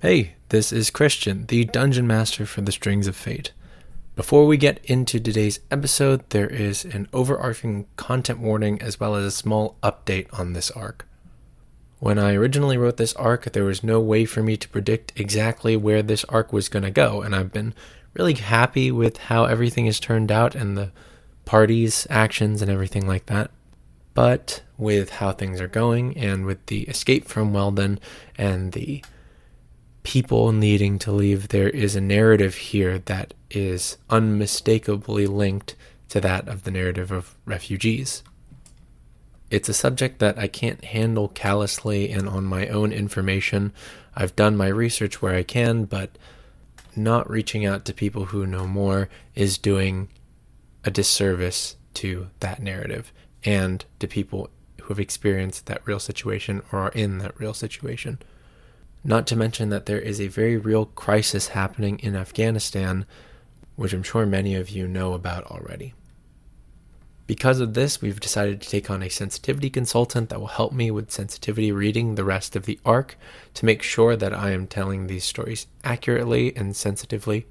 Hey, this is Christian, the Dungeon Master for the Strings of Fate. Before we get into today's episode, there is an overarching content warning as well as a small update on this arc. When I originally wrote this arc, there was no way for me to predict exactly where this arc was going to go, and I've been really happy with how everything has turned out and the parties, actions, and everything like that. But with how things are going, and with the escape from Wheldon and the people needing to leave, there is a narrative here that is unmistakably linked to that of the narrative of refugees. It's a subject that I can't handle callously and on my own information. I've done my research where I can, but not reaching out to people who know more is doing a disservice to that narrative and to people who have experienced that real situation or are in that real situation. Not to mention that there is a very real crisis happening in Afghanistan, which I'm sure many of you know about already. Because of this, we've decided to take on a sensitivity consultant that will help me with sensitivity reading the rest of the arc to make sure that I am telling these stories accurately and sensitively.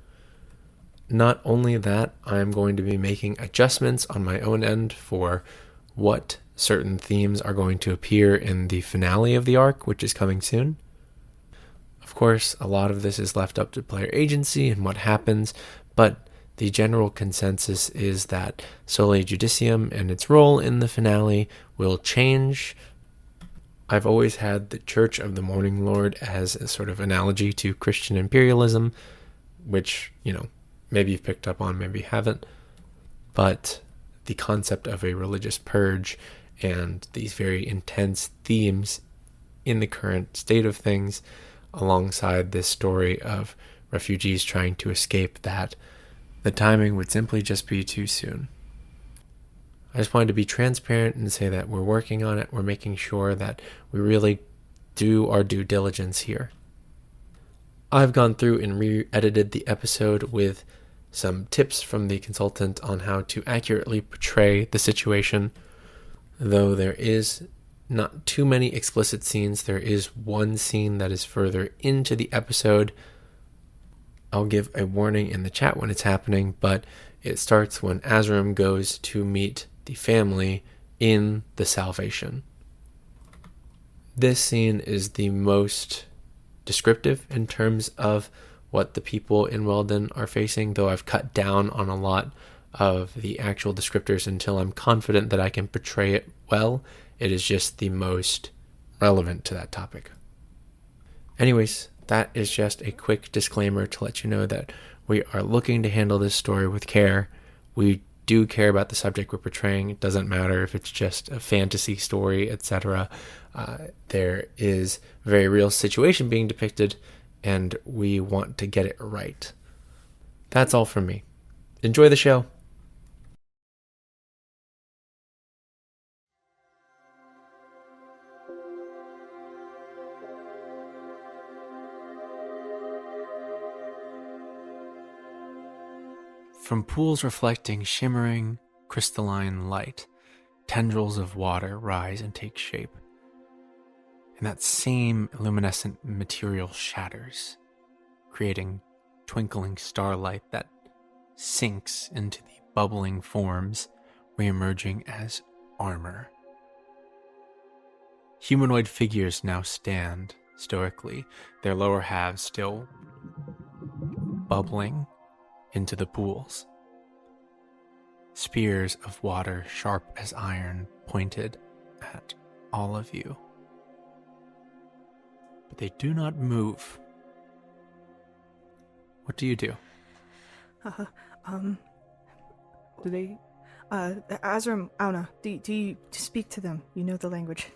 Not only that, I am going to be making adjustments on my own end for what certain themes are going to appear in the finale of the arc, which is coming soon. Of course, a lot of this is left up to player agency and what happens, but the general consensus is that Sole Judicium and its role in the finale will change. I've always had the Church of the Morning Lord as a sort of analogy to Christian imperialism, which, maybe you've picked up on, maybe you haven't, but the concept of a religious purge and these very intense themes in the current state of things, alongside this story of refugees trying to escape that, the timing would simply just be too soon. I just wanted to be transparent and say that we're working on it. We're making sure that we really do our due diligence here. I've gone through and re-edited the episode with some tips from the consultant on how to accurately portray the situation. Though there is not too many explicit scenes, there is one scene that is further into the episode. I'll give a warning in the chat when it's happening, but it starts when Azram goes to meet the family in the Salvation. This scene is the most descriptive in terms of what the people in Wheldon are facing, though I've cut down on a lot of the actual descriptors until I'm confident that I can portray it well. It is just the most relevant to that topic. Anyways, that is just a quick disclaimer to let you know that we are looking to handle this story with care. We do care about the subject we're portraying. It doesn't matter if it's just a fantasy story, etc. There is a very real situation being depicted, and we want to get it right. That's all from me. Enjoy the show. From pools reflecting shimmering, crystalline light, tendrils of water rise and take shape. And that same luminescent material shatters, creating twinkling starlight that sinks into the bubbling forms, re-emerging as armor. Humanoid figures now stand stoically, their lower halves still bubbling into the pools. Spears of water sharp as iron pointed at all of you. But they do not move. What do you do? Do they... Azram, Auna, do you speak to them? You know the language.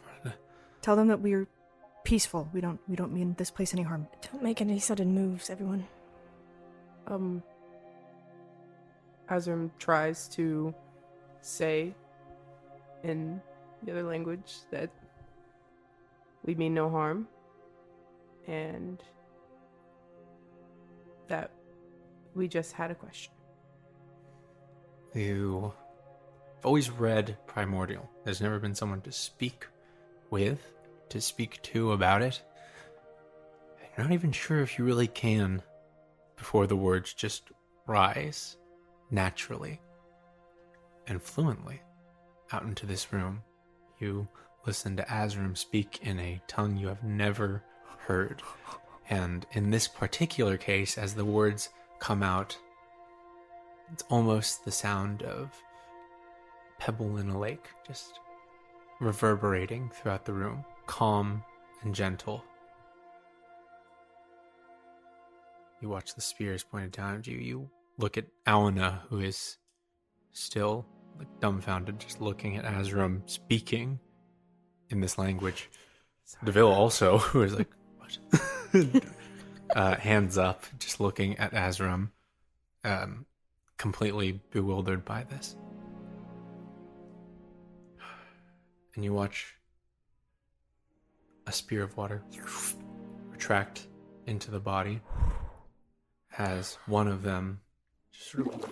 Tell them that we're peaceful. We don't mean this place any harm. Don't make any sudden moves, everyone. Azram tries to say in the other language that we mean no harm and that we just had a question. I've always read Primordial. There's never been someone to speak with, to speak to about it. You're not even sure if you really can before the words just rise naturally and fluently out into this room. You listen to Azram speak in a tongue you have never heard. And in this particular case, as the words come out, it's almost the sound of pebble in a lake, just reverberating throughout the room, calm and gentle. You watch the spears pointed down at you. You look at Auda, who is still dumbfounded, just looking at Azram speaking in this language. DeVille also, who is like, what? Hands up, just looking at Azram, completely bewildered by this. And you watch a spear of water retract into the body as one of them just sort of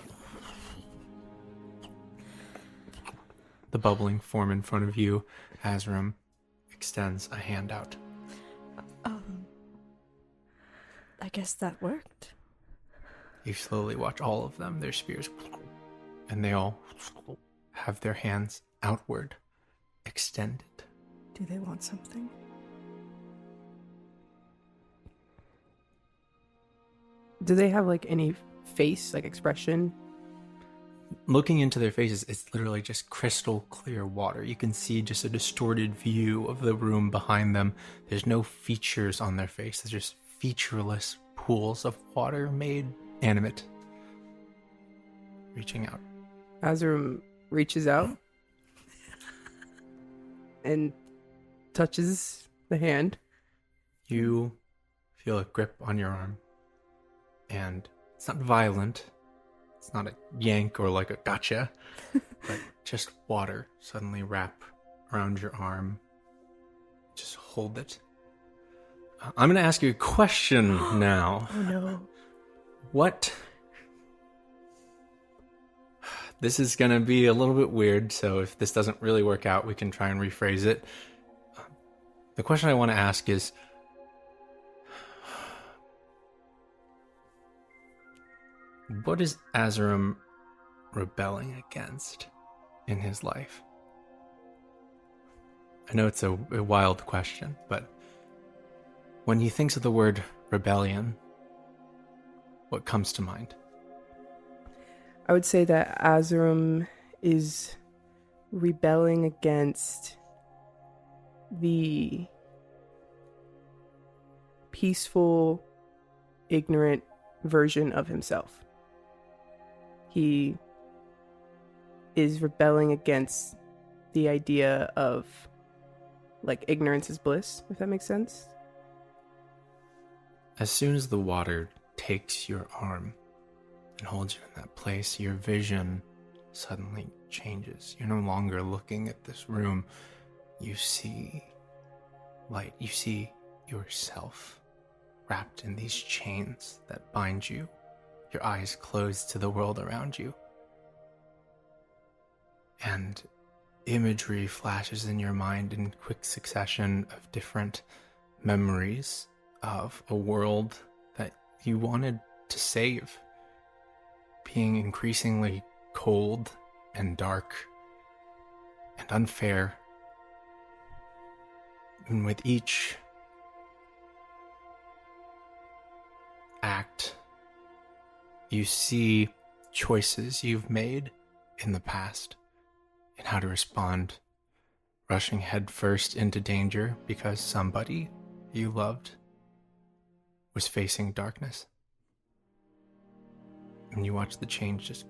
the bubbling form in front of you. Azram extends a hand out. I guess that worked. You slowly watch all of them, their spears, and they all have their hands outward, extended. Do they want something? Do they have like any face, like expression? Looking into their faces, it's literally just crystal clear water. You can see just a distorted view of the room behind them. There's no features on their face. There's just featureless pools of water made animate, reaching out. Azram reaches out and touches the hand. You feel a grip on your arm, and it's not violent. It's not a yank or like a gotcha, but just water suddenly wrap around your arm. Just hold it. I'm going to ask you a question now. Oh no. What? This is going to be a little bit weird, so if this doesn't really work out, we can try and rephrase it. The question I want to ask is, what is Azram rebelling against in his life? I know it's a wild question, but when he thinks of the word rebellion, what comes to mind? I would say that Azram is rebelling against the peaceful, ignorant version of himself. He is rebelling against the idea of like ignorance is bliss, if that makes sense. As soon as the water takes your arm and holds you in that place, your vision suddenly changes. You're no longer looking at this room. You see light. You see yourself wrapped in these chains that bind you. Your eyes closed to the world around you. And imagery flashes in your mind in quick succession of different memories of a world that you wanted to save, being increasingly cold and dark and unfair. And with each act, you see choices you've made in the past and how to respond, rushing headfirst into danger because somebody you loved was facing darkness. And you watch the chains just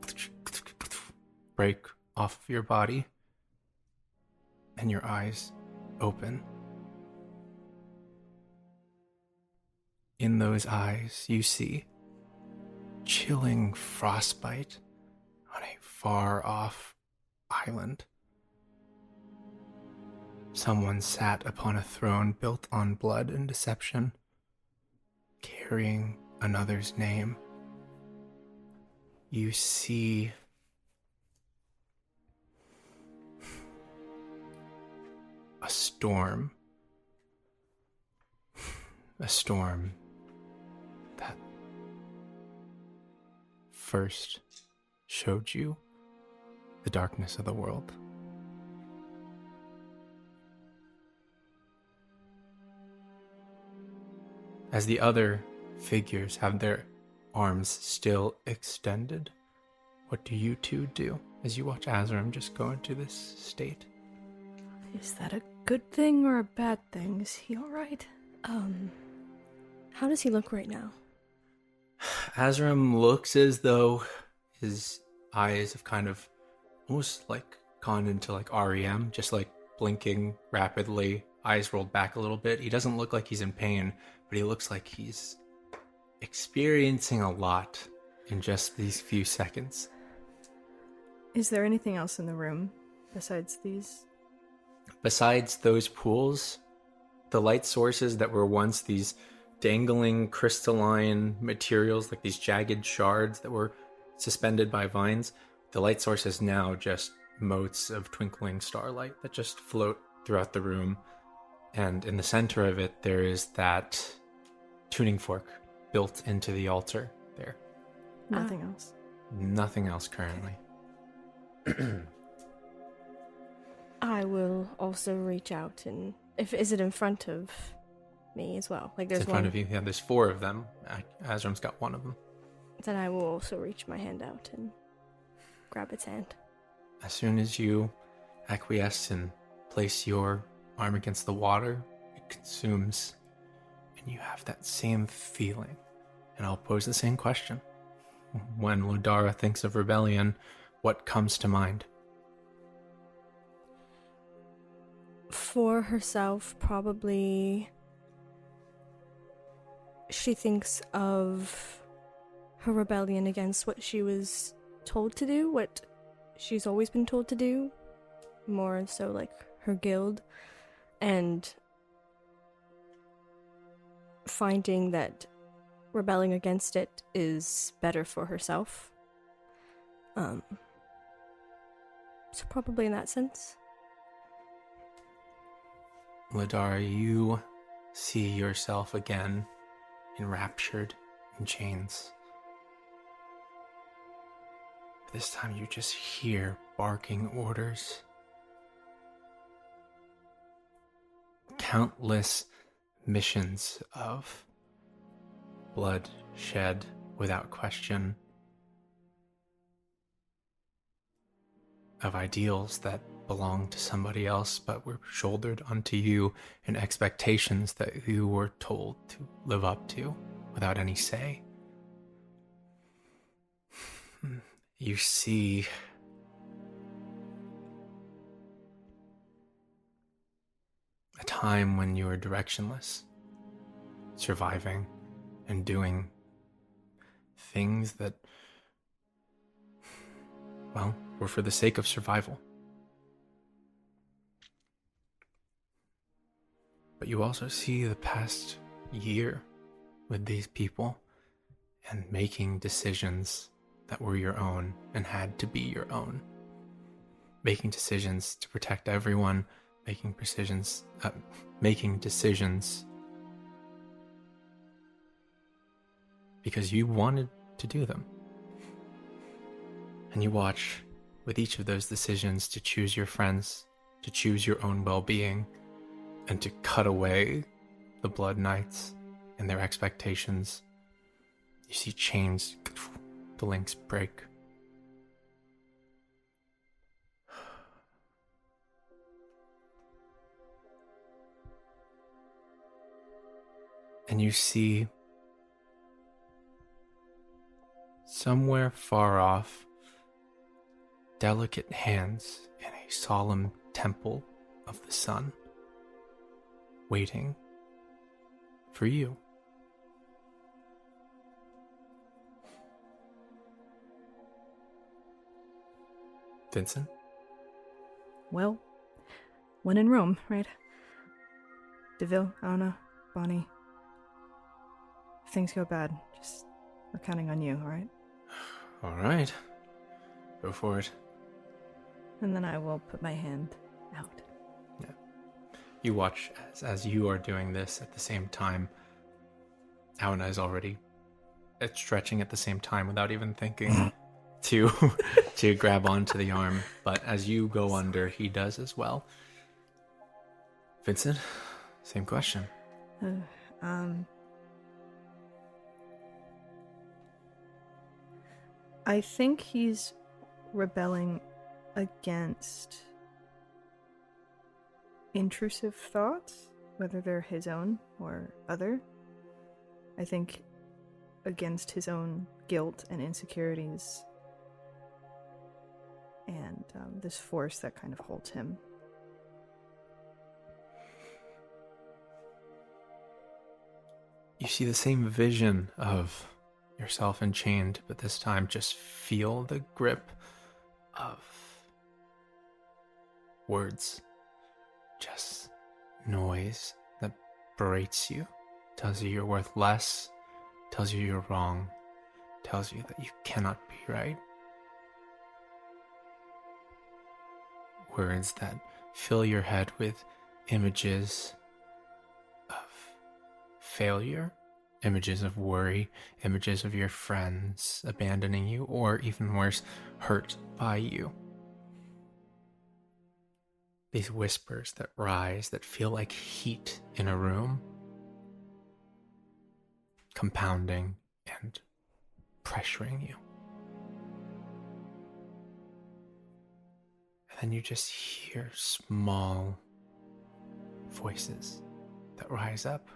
break off of your body and your eyes open. In those eyes, you see chilling frostbite on a far-off island. Someone sat upon a throne built on blood and deception, carrying another's name. You see a storm first showed you the darkness of the world. As the other figures have their arms still extended, what do you two do as you watch Azram just go into this state? Is that a good thing or a bad thing? Is he alright? How does he look right now? Azram looks as though his eyes have kind of almost like gone into like REM, just like blinking rapidly, eyes rolled back a little bit. He doesn't look like he's in pain, but he looks like he's experiencing a lot in just these few seconds. Is there anything else in the room besides these? Besides those pools, the light sources that were once these dangling crystalline materials, like these jagged shards that were suspended by vines, the light source is now just motes of twinkling starlight that just float throughout the room. And in the center of it, there is that tuning fork built into the altar there. Nothing else. Nothing else currently. I will also reach out and... Is it in front of me as well? Like there's it's in front of you. Yeah, there's 4 of them. Azram's got 1 of them. Then I will also reach my hand out and grab its hand. As soon as you acquiesce and place your arm against the water, it consumes, and you have that same feeling. And I'll pose the same question. When Ludara thinks of rebellion, what comes to mind? For herself, probably she thinks of her rebellion against what she was told to do, what she's always been told to do, more so like her guild, and finding that rebelling against it is better for herself. So probably in that sense. Ludara, you see yourself again, enraptured in chains. This time you just hear barking orders. Countless missions of blood shed without question, of ideals that belonged to somebody else but were shouldered onto you, and expectations that you were told to live up to without any say. You see a time when you were directionless, surviving and doing things that, well, were for the sake of survival. But you also see the past year with these people and making decisions that were your own and had to be your own. Making decisions to protect everyone, making decisions because you wanted to do them. And you watch with each of those decisions to choose your friends, to choose your own well-being, and to cut away the Blood Knights and their expectations. You see chains, the links break. And you see somewhere far off, delicate hands in a solemn temple of the sun, waiting for you. Vincent? Well, when in Rome, right? Deville, Anna, Bonnie. If things go bad, just we're counting on you, alright? Alright. Go for it. And then I will put my hand out. Yeah. You watch as you are doing this at the same time. Auna is already stretching at the same time without even thinking to to grab onto the arm. But as you go under, he does as well. Vincent, same question. I think he's rebelling against intrusive thoughts, whether they're his own or other. I think against his own guilt and insecurities and this force that kind of holds him. You see the same vision of yourself enchained, but this time just feel the grip of words. Just noise that berates you, tells you you're worth less, tells you you're wrong, tells you that you cannot be right. Words that fill your head with images of failure, images of worry, images of your friends abandoning you, or even worse, hurt by you. These whispers that rise, that feel like heat in a room, compounding and pressuring you. And then you just hear small voices that rise up.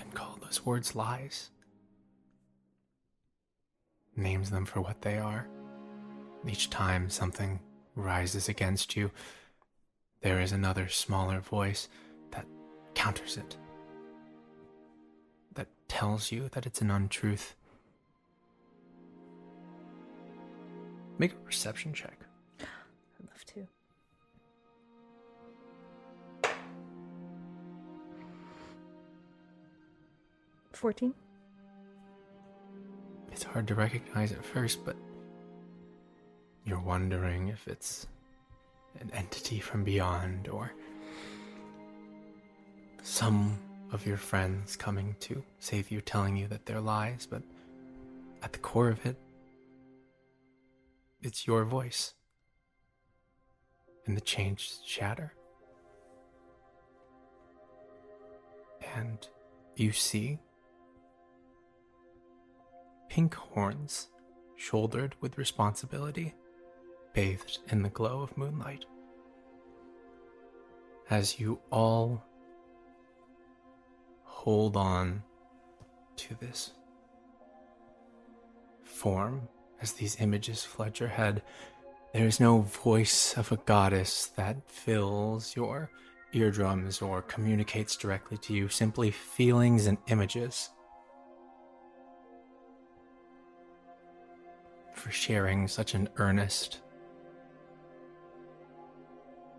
And call those words lies. Names them for what they are. Each time something rises against you, there is another smaller voice that counters it, that tells you that it's an untruth. Make a perception check. I'd love to. $14. It's hard to recognize at first, but you're wondering if it's an entity from beyond or some of your friends coming to save you, telling you that they're lies, but at the core of it, it's your voice in the changed shatter. And you see pink horns, shouldered with responsibility, bathed in the glow of moonlight. As you all hold on to this form, as these images flood your head, there is no voice of a goddess that fills your eardrums or communicates directly to you, simply feelings and images. For sharing such an earnest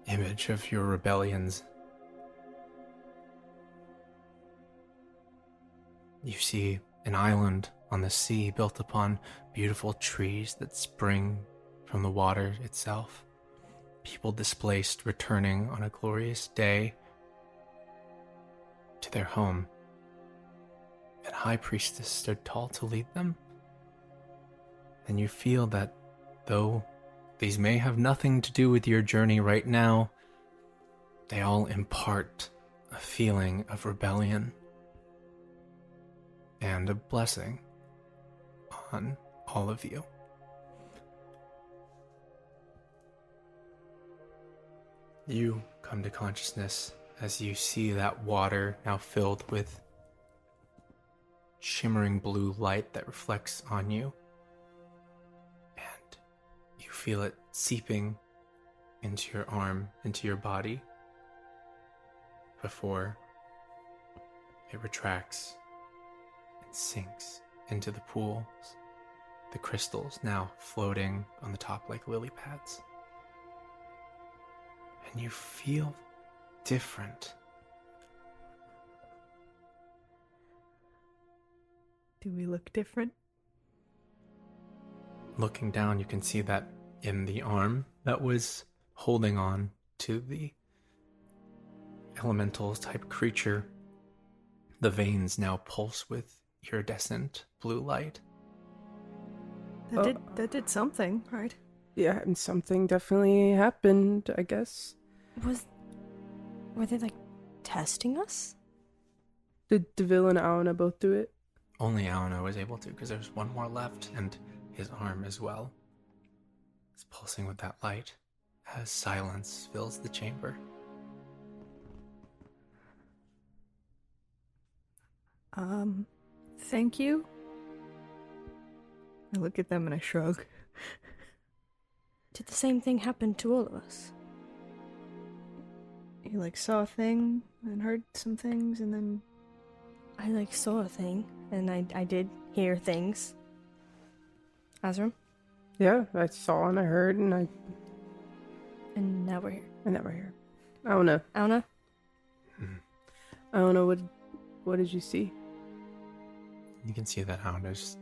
image of your rebellions. You see an island on the sea built upon beautiful trees that spring from the water itself. People displaced returning on a glorious day to their home. And High Priestess stood tall to lead them. And you feel that though these may have nothing to do with your journey right now, they all impart a feeling of rebellion and a blessing on all of you. You come to consciousness as you see that water now filled with shimmering blue light that reflects on you. And you feel it seeping into your arm, into your body, before it retracts and sinks into the pools, the crystals now floating on the top like lily pads. And you feel different. Do we look different? Looking down, you can see that in the arm that was holding on to the elemental type creature. The veins now pulse with iridescent blue light. That did something, right? Yeah, and something definitely happened, I guess. Were they, like, testing us? Did Deville and Aona both do it? Only Auda was able to, because there's one more left, and his arm as well. It's pulsing with that light as silence fills the chamber. Thank you. I look at them and I shrug. Did the same thing happen to all of us? You, like, saw a thing and heard some things and then... I, like, saw a thing, and I did hear things. Azram? Yeah, I saw and I heard and And now we're here. now we're here. Aona. Auna? Aona, what did you see? You can see that Auda's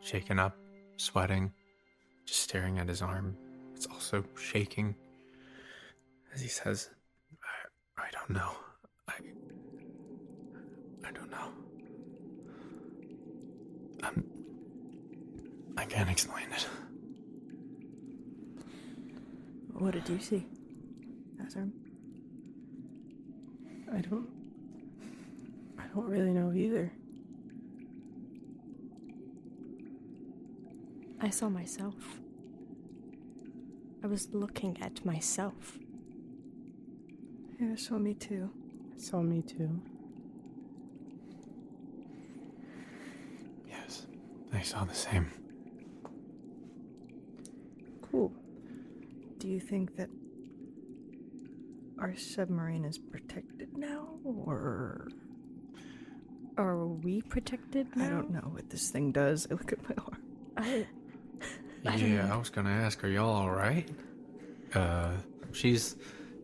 shaken up, sweating, just staring at his arm. It's also shaking as he says, I don't know. I don't know. I can't explain it. What did you see, Azram? I don't really know either. I saw myself. I was looking at myself. Yeah, saw me too. Saw me too. Yes, I saw the same. Cool. Do you think that our submarine is protected now, or... Are we protected now? I don't know what this thing does. I look at my arm. I don't Yeah, know. I was gonna ask, are y'all alright? She's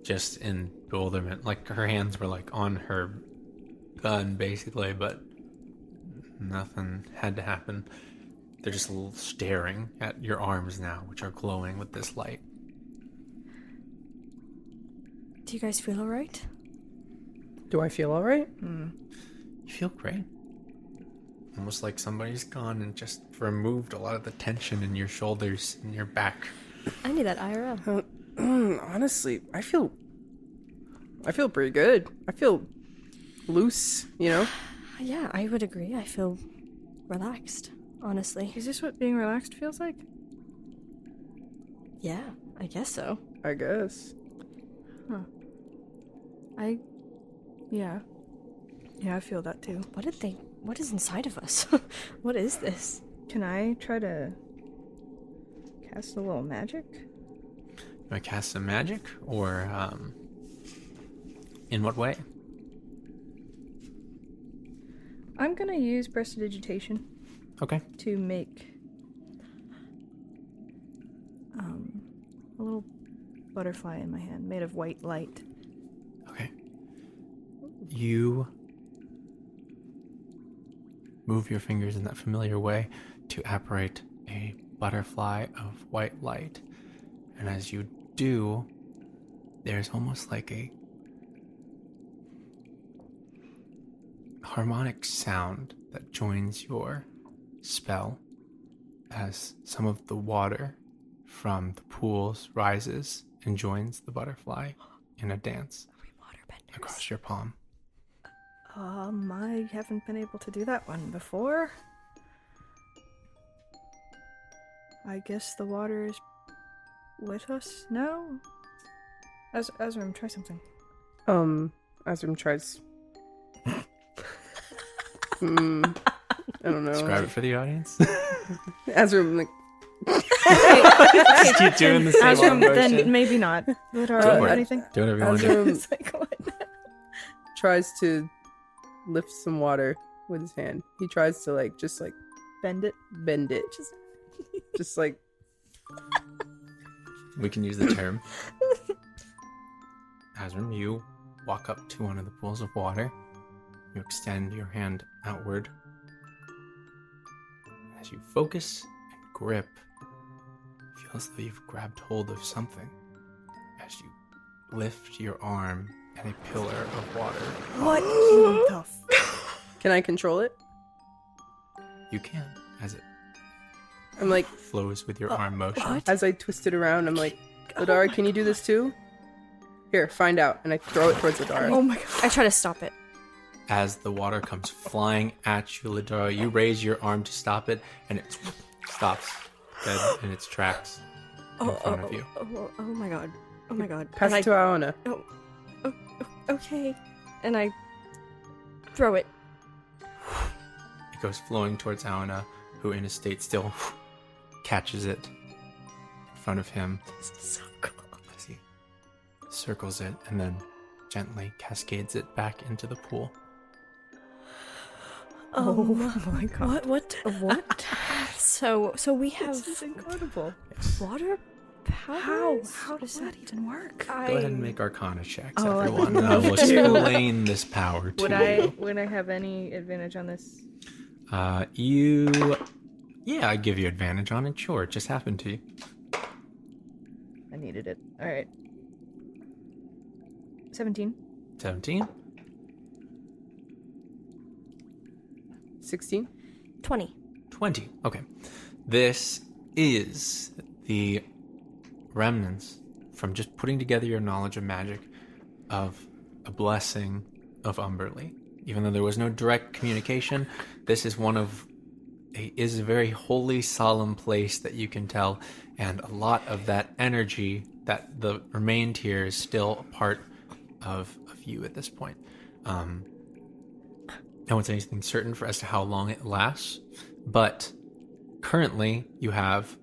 just in bewilderment. Like, her hands were, like, on her gun, basically, but nothing had to happen. They're just a little staring at your arms now, which are glowing with this light. Do you guys feel alright? Do I feel alright? You feel great. Almost like somebody's gone and just removed a lot of the tension in your shoulders and your back. I need that IRL. Honestly, I feel pretty good. I feel loose, you know? Yeah, I would agree. I feel relaxed, honestly. Is this what being relaxed feels like? Yeah, I guess so. I guess. Huh. Yeah, I feel that too. What is inside of us? What is this? Can I try to cast a little magic? Do I cast some magic? Or, in what way? I'm gonna use prestidigitation Okay. to make a little butterfly in my hand made of white light. Okay. You move your fingers in that familiar way to apparate a butterfly of white light. And as you do, there's almost like a harmonic sound that joins your spell as some of the water from the pools rises and joins the butterfly in a dance Are we waterbenders? across your palm. I haven't been able to do that one before. I guess the water is with us now? Azram, try something. Azram tries. I don't know. Describe it for the audience. Azram, like, Just keep doing the same Azram, motion. then maybe not. Would Go for it. anything? Do whatever you want to do. Azram It's like, what? tries to lift some water with his hand. He tries to just Bend it. bend it. Just like, We can use the term. Azram, you walk up to one of the pools of water. You extend your hand outward. As you focus and grip, it feels as though you've grabbed hold of something. As you lift your arm and a pillar of water. What the Can I control it? You can, as it I'm like, flows with your arm motion. as I twist it around, I'm like, Ladara, can you do this too? Here, find out. And I throw it towards Ladara. Oh my god. I try to stop it. As the water comes flying at you, Ladara, you raise your arm to stop it, and it stops dead in its tracks in front of you. Oh my god. Oh my god. Pass And it to Aona. okay. And I throw it. It goes flowing towards Auda, who in a state still catches it in front of him. This is so cool. As he circles it and then gently cascades it back into the pool. Oh my god. What? So we have This is incredible. water powers? How does that even work? Go ahead and make Arcana checks, Oh, I everyone. think I will me too. explain this power to you. Would I have any advantage on this? Yeah, I give you advantage on it. Sure, it just happened to you. I needed it. All right. 17. 17? 16? 20. 20. Okay. This is the remnants from just putting together your knowledge of magic of a blessing of Umberlee. Even though there was no direct communication, this is is a very holy, solemn place that you can tell, and a lot of that energy that the remained here is still a part of you at this point. No one's anything certain as to how long it lasts, but currently you have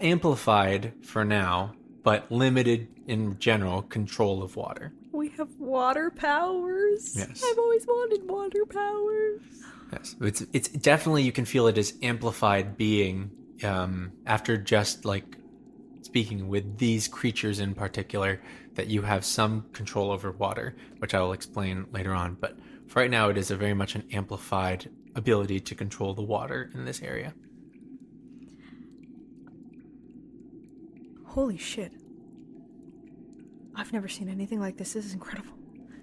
amplified for now, but limited in general control of water. We have water powers. Yes. I've always wanted water powers. Yes, it's definitely, you can feel it as amplified being after just like speaking with these creatures in particular, that you have some control over water, which I will explain later on. But for right now, it is a very much an amplified ability to control the water in this area. Holy shit. I've never seen anything like this. This is incredible.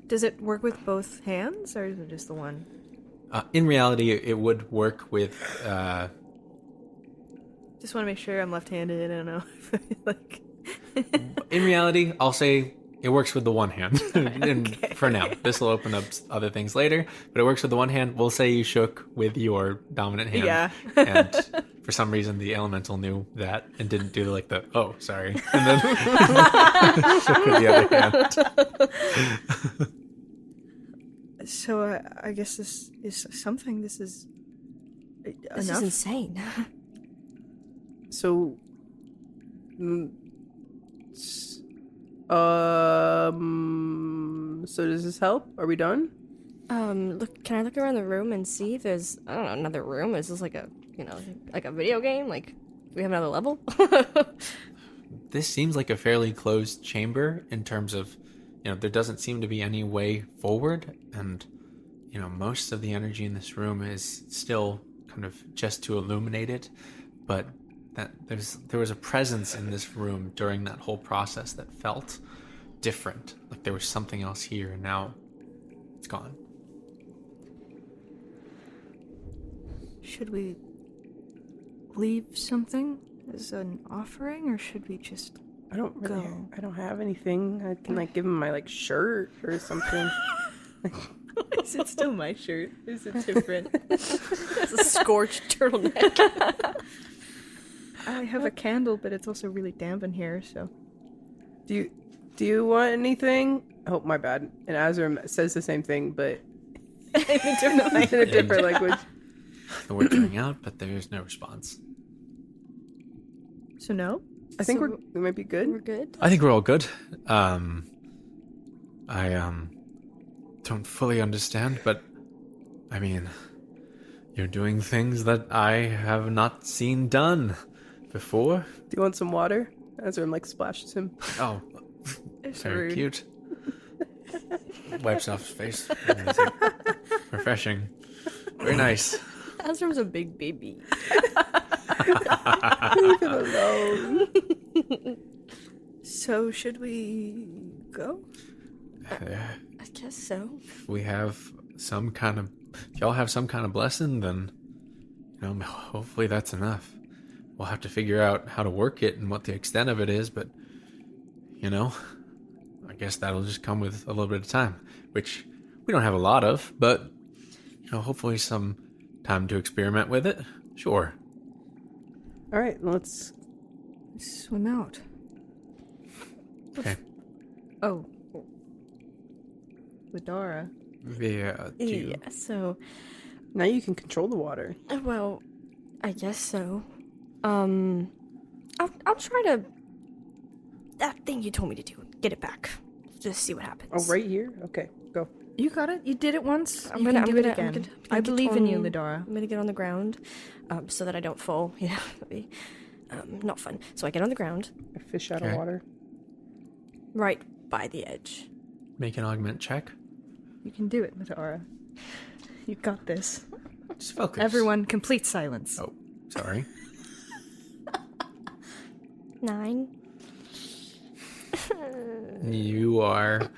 Does it work with both hands, or is it just the one? In reality, it would work with Just want to make sure I'm left-handed. I don't know. Like. in reality, I'll say it works with the one hand. And Okay. for now, this will open up other things later, but it works with the one hand. We'll say you shook with your dominant hand. Yeah. And for some reason, the elemental knew that and didn't do like the, oh, sorry. And then shook with the other hand. So I guess this is something. This is This enough. is insane. So, so does this help? Are we done? Look, can I look around the room and see if there's, I don't know, another room? Is this like a, like a video game? Like, do we have another level? This seems like a fairly closed chamber in terms of, there doesn't seem to be any way forward. And, most of the energy in this room is still kind of just to illuminate it. But that there was a presence in this room during that whole process that felt different. Like there was something else here, and now it's gone. Should we leave something as an offering, or should we just I don't really. Go. I don't have anything. I can give him my shirt or something. Is it still my shirt? Is it different? It's a scorched turtleneck. I have a candle, but it's also really damp in here, so. Do you want anything? Oh, my bad. And Azram says the same thing, but in a different language. The words ring out, but there is no response. So no? I think So we might be good. We're good? I think we're all good. I don't fully understand, but I mean, you're doing things that I have not seen done before. Do you want some water? Azram splashes him. Oh, It's very rude. cute. Wipes off his face. And it's like, refreshing. Very nice. Azram's a big baby. Leave him alone. So should we go? I guess so. If we have some kind of, if y'all have some kind of blessing, then, hopefully that's enough. We'll have to figure out how to work it and what the extent of it is, but, I guess that'll just come with a little bit of time, which we don't have a lot of, but, hopefully some time to experiment with it. Sure. All right, let's Swim out. Okay. Oh. Ladara. Yeah. Yeah, so, now you can control the water. well, I guess so. I'll try to... That thing you told me to do, get it back. Just see what happens. Oh, right here? Okay, go. You got it. You did it once. I'm You gonna can do it again. I get believe in you, on- Ladara. I'm gonna get on the ground, so that I don't fall. That'd be not fun. So I get on the ground, I fish out Okay. of water. right by the edge. Make an augment check. You can do it, Ladara. You got this. Just focus. Everyone, complete silence. Oh, sorry. 9. You are...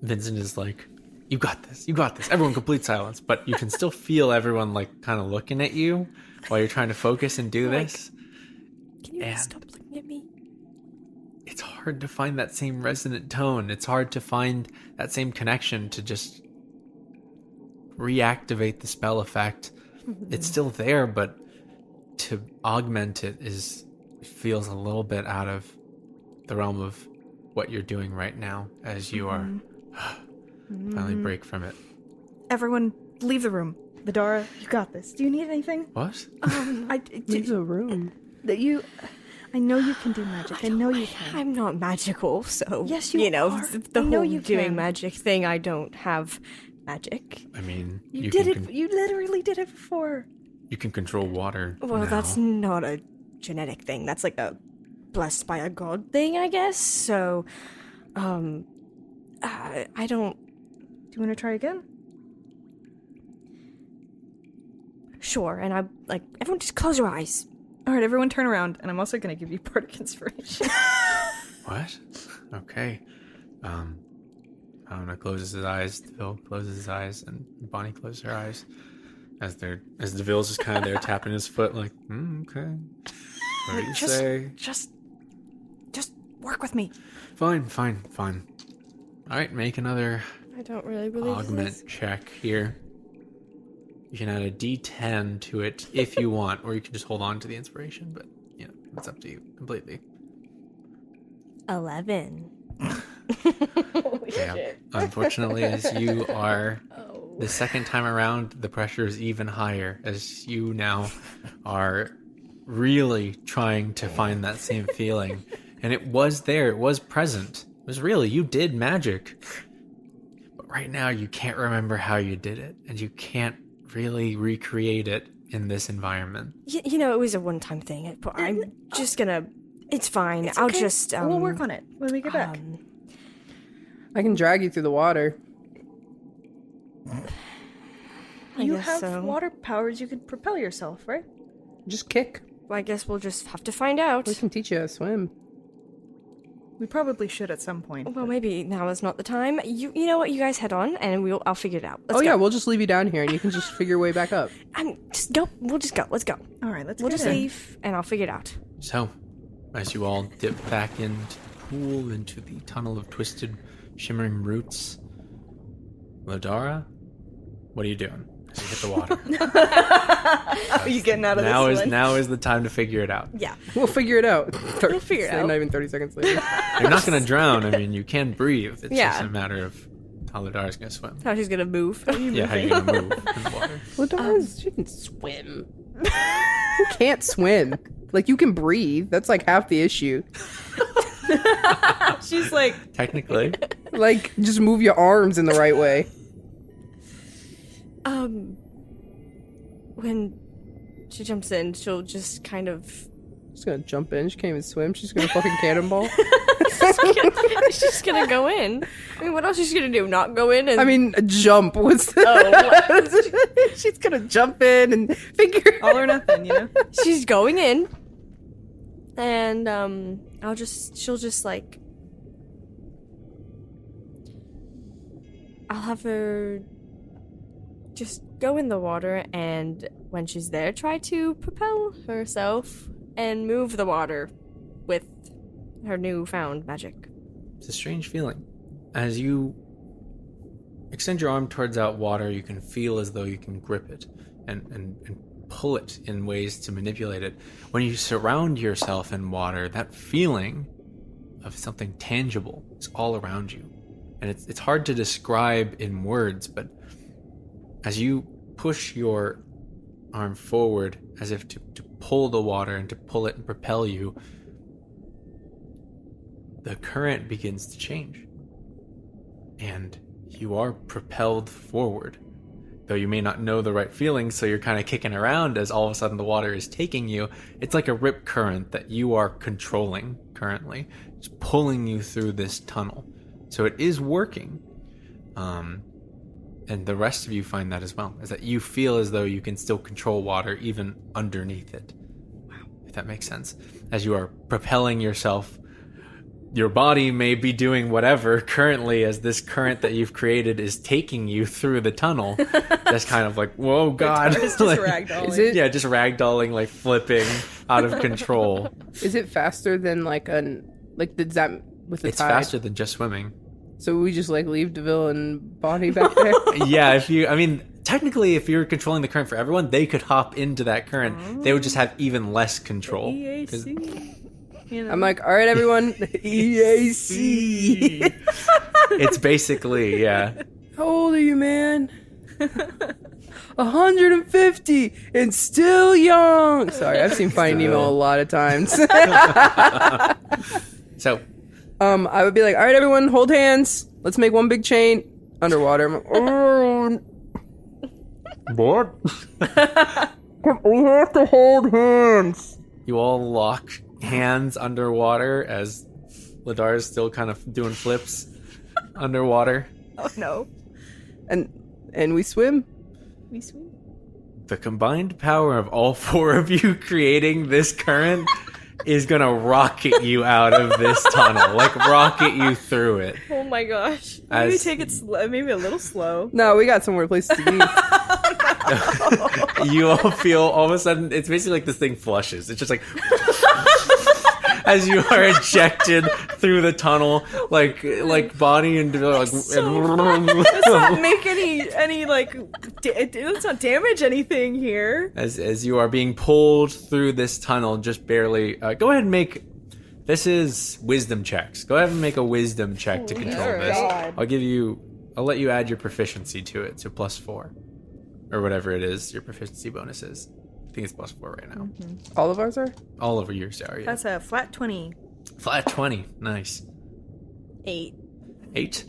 Vincent is like, you got this. Everyone complete silence. But you can still feel everyone, kind of looking at you while you're trying to focus and do this. Can you And- stop looking at me? It's hard to find that same resonant tone. It's hard to find that same connection to just reactivate the spell effect. It's still there, but to augment it feels a little bit out of the realm of what you're doing right now as you are finally break from it. Everyone, leave the room. Ladara, you got this. Do you need anything? What? Leave the room. I know you can do magic. I know you can. I'm not magical, so Yes, you are. The I know whole you doing can. magic thing. I don't have magic. I mean, You can did it. You literally did it before. you can control water. Well, now. that's not a genetic thing. That's like a blessed by a god thing, I guess. So, I don't. Do you want to try again? Sure, and I everyone just close your eyes. All right, everyone turn around, and I'm also going to give you Bardic Inspiration. What? Okay. Auna closes his eyes, Phil closes his eyes, and Bonnie closes her eyes. As DeVille's just kind of there tapping his foot like, okay. What do you say? Just work with me. Fine. Alright, make another I don't really believe augment this. check here. You can add a D10 to it if you want, or you can just hold on to the inspiration, but, it's up to you completely. 11. Yeah. Unfortunately, as you are the second time around, the pressure is even higher as you now are really trying to find that same feeling. And it was there, it was present. It was really, you did magic. But right now, you can't remember how you did it, and you can't really recreate it in this environment. It was a one-time thing, but I'm just gonna... It's fine. I'll okay. just... We'll work on it when we get back. I can drag you through the water. I You guess have so. water powers. You can propel yourself, right? Just kick. I guess we'll just have to find out. We can teach you how to swim. We probably should at some point. Well, maybe now is not the time. You know what? You guys head on, and I'll figure it out. Let's go. Yeah, we'll just leave you down here, and you can just figure your way back up. Just go. We'll just go. Let's go. All right, let's We'll get just in. leave, and I'll figure it out. So, as you all dip back into the pool, into the tunnel of twisted, shimmering roots, Ladara, what are you doing? As you hit the water. Are you getting out of now this is one? now is the time to figure it out. Yeah. We'll figure it out. We'll figure it out. Not even 30 seconds later. You're not going to drown. I mean, you can breathe. It's Yeah. just a matter of how Ladara's going to swim. How she's gonna move. Yeah, how you're going to move in the water. Ladara's, she can swim. Who can't swim? Like, you can breathe. That's like half the issue. She's like, Technically. Like, just move your arms in the right way. When she jumps in, she'll just kind of... She's gonna jump in. She can't even swim. She's gonna fucking cannonball. She's just gonna go in. I mean, what else is she gonna do? Not go in and... I mean, jump. What's the... She's gonna jump in and figure all or nothing, you know? she's going in. And, she'll just, like... I'll have her just go in the water, and when she's there, try to propel herself and move the water with her newfound magic. It's a strange feeling. As you extend your arm towards that water, you can feel as though you can grip it and pull it in ways to manipulate it. When you surround yourself in water, that feeling of something tangible is all around you. And it's hard to describe in words, but as you push your arm forward as if to pull the water and to pull it and propel you, the current begins to change. And you are propelled forward. Though you may not know the right feeling, so you're kind of kicking around as all of a sudden the water is taking you. It's like a rip current that you are controlling currently. It's pulling you through this tunnel. So it is working. And the rest of you find that as well, is that you feel as though you can still control water even underneath it. Wow, if that makes sense. As you are propelling yourself, your body may be doing whatever currently as this current that you've created is taking you through the tunnel. Just kind of like, whoa, God. It's just ragdolling. Is it? Yeah, just ragdolling, like flipping out of control. Is it faster than does that with the It's tide? faster than just swimming. So we just leave Deville and Bonnie back there? Yeah, technically if you're controlling the current for everyone, they could hop into that current. They would just have even less control. EAC. You know. I'm like, all right, everyone. EAC. It's basically, yeah. How old are you, man? 150 and still young. Sorry, I've seen Finding Nemo a lot of times. So, I would be like, all right, everyone, hold hands. Let's make one big chain underwater. I'm like, oh. what? We have to hold hands. You all lock hands underwater as Ladar is still kind of doing flips underwater. Oh no. And we swim. We swim. The combined power of all four of you creating this current is gonna rocket you out of this tunnel. Like, rocket you through it. Oh my gosh. As- Maybe take it slow. Maybe a little slow. No, we got somewhere places to be. You all feel all of a sudden, it's basically like this thing flushes. It's just like as you are ejected through the tunnel, like Bonnie and like. Let's not make any like. Let's not damage anything here. As you are being pulled through this tunnel, just barely. Go ahead and make. This is wisdom checks. Go ahead and make a wisdom check to control this. God. I'll let you add your proficiency to it, so +4. Or whatever it is, your proficiency bonus is. I think it's +4 right now. Mm-hmm. All of ours are? All over yours are, yeah. That's a flat 20. Flat 20. Nice. 8. 8.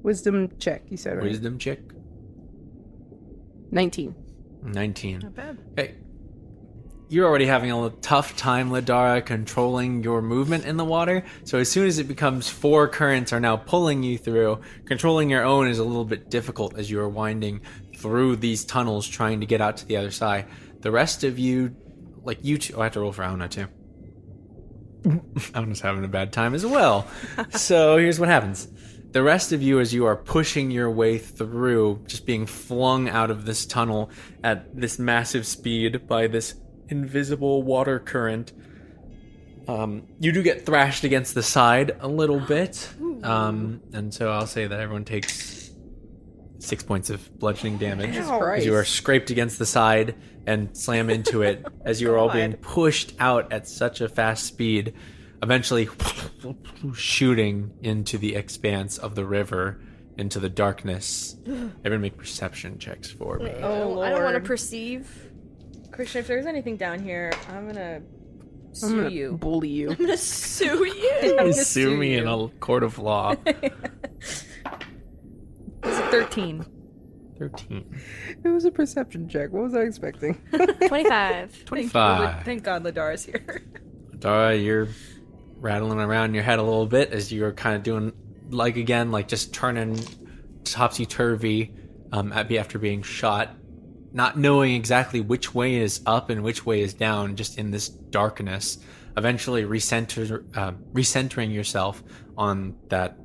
Wisdom check, you said, right? Wisdom check. 19. 19. Not bad. Okay. You're already having a tough time, Ladara, controlling your movement in the water. So as soon as it becomes 4 currents are now pulling you through, controlling your own is a little bit difficult as you are winding through these tunnels trying to get out to the other side. The rest of you, like you two, I have to roll for Auna too. Auna's having a bad time as well. So here's what happens. The rest of you, as you are pushing your way through, just being flung out of this tunnel at this massive speed by this invisible water current, you do get thrashed against the side a little bit. And so I'll say that everyone takes 6 points of bludgeoning damage as you are scraped against the side and slam into it as you are all being pushed out at such a fast speed, eventually shooting into the expanse of the river, into the darkness. Everyone make perception checks for me. Oh, I don't want to Lord. perceive. Christian, if there's anything down here, I'm gonna I'm sue gonna you. bully you. I'm gonna sue you. I'm gonna Sue me in a court of law. It's a 13. 13. It was a perception check. What was I expecting? 25. 25. Thank God Ladara's here. Dara, you're rattling around your head a little bit as you're kind of doing, like just turning topsy-turvy after being shot, not knowing exactly which way is up and which way is down, just in this darkness, eventually recentering yourself on that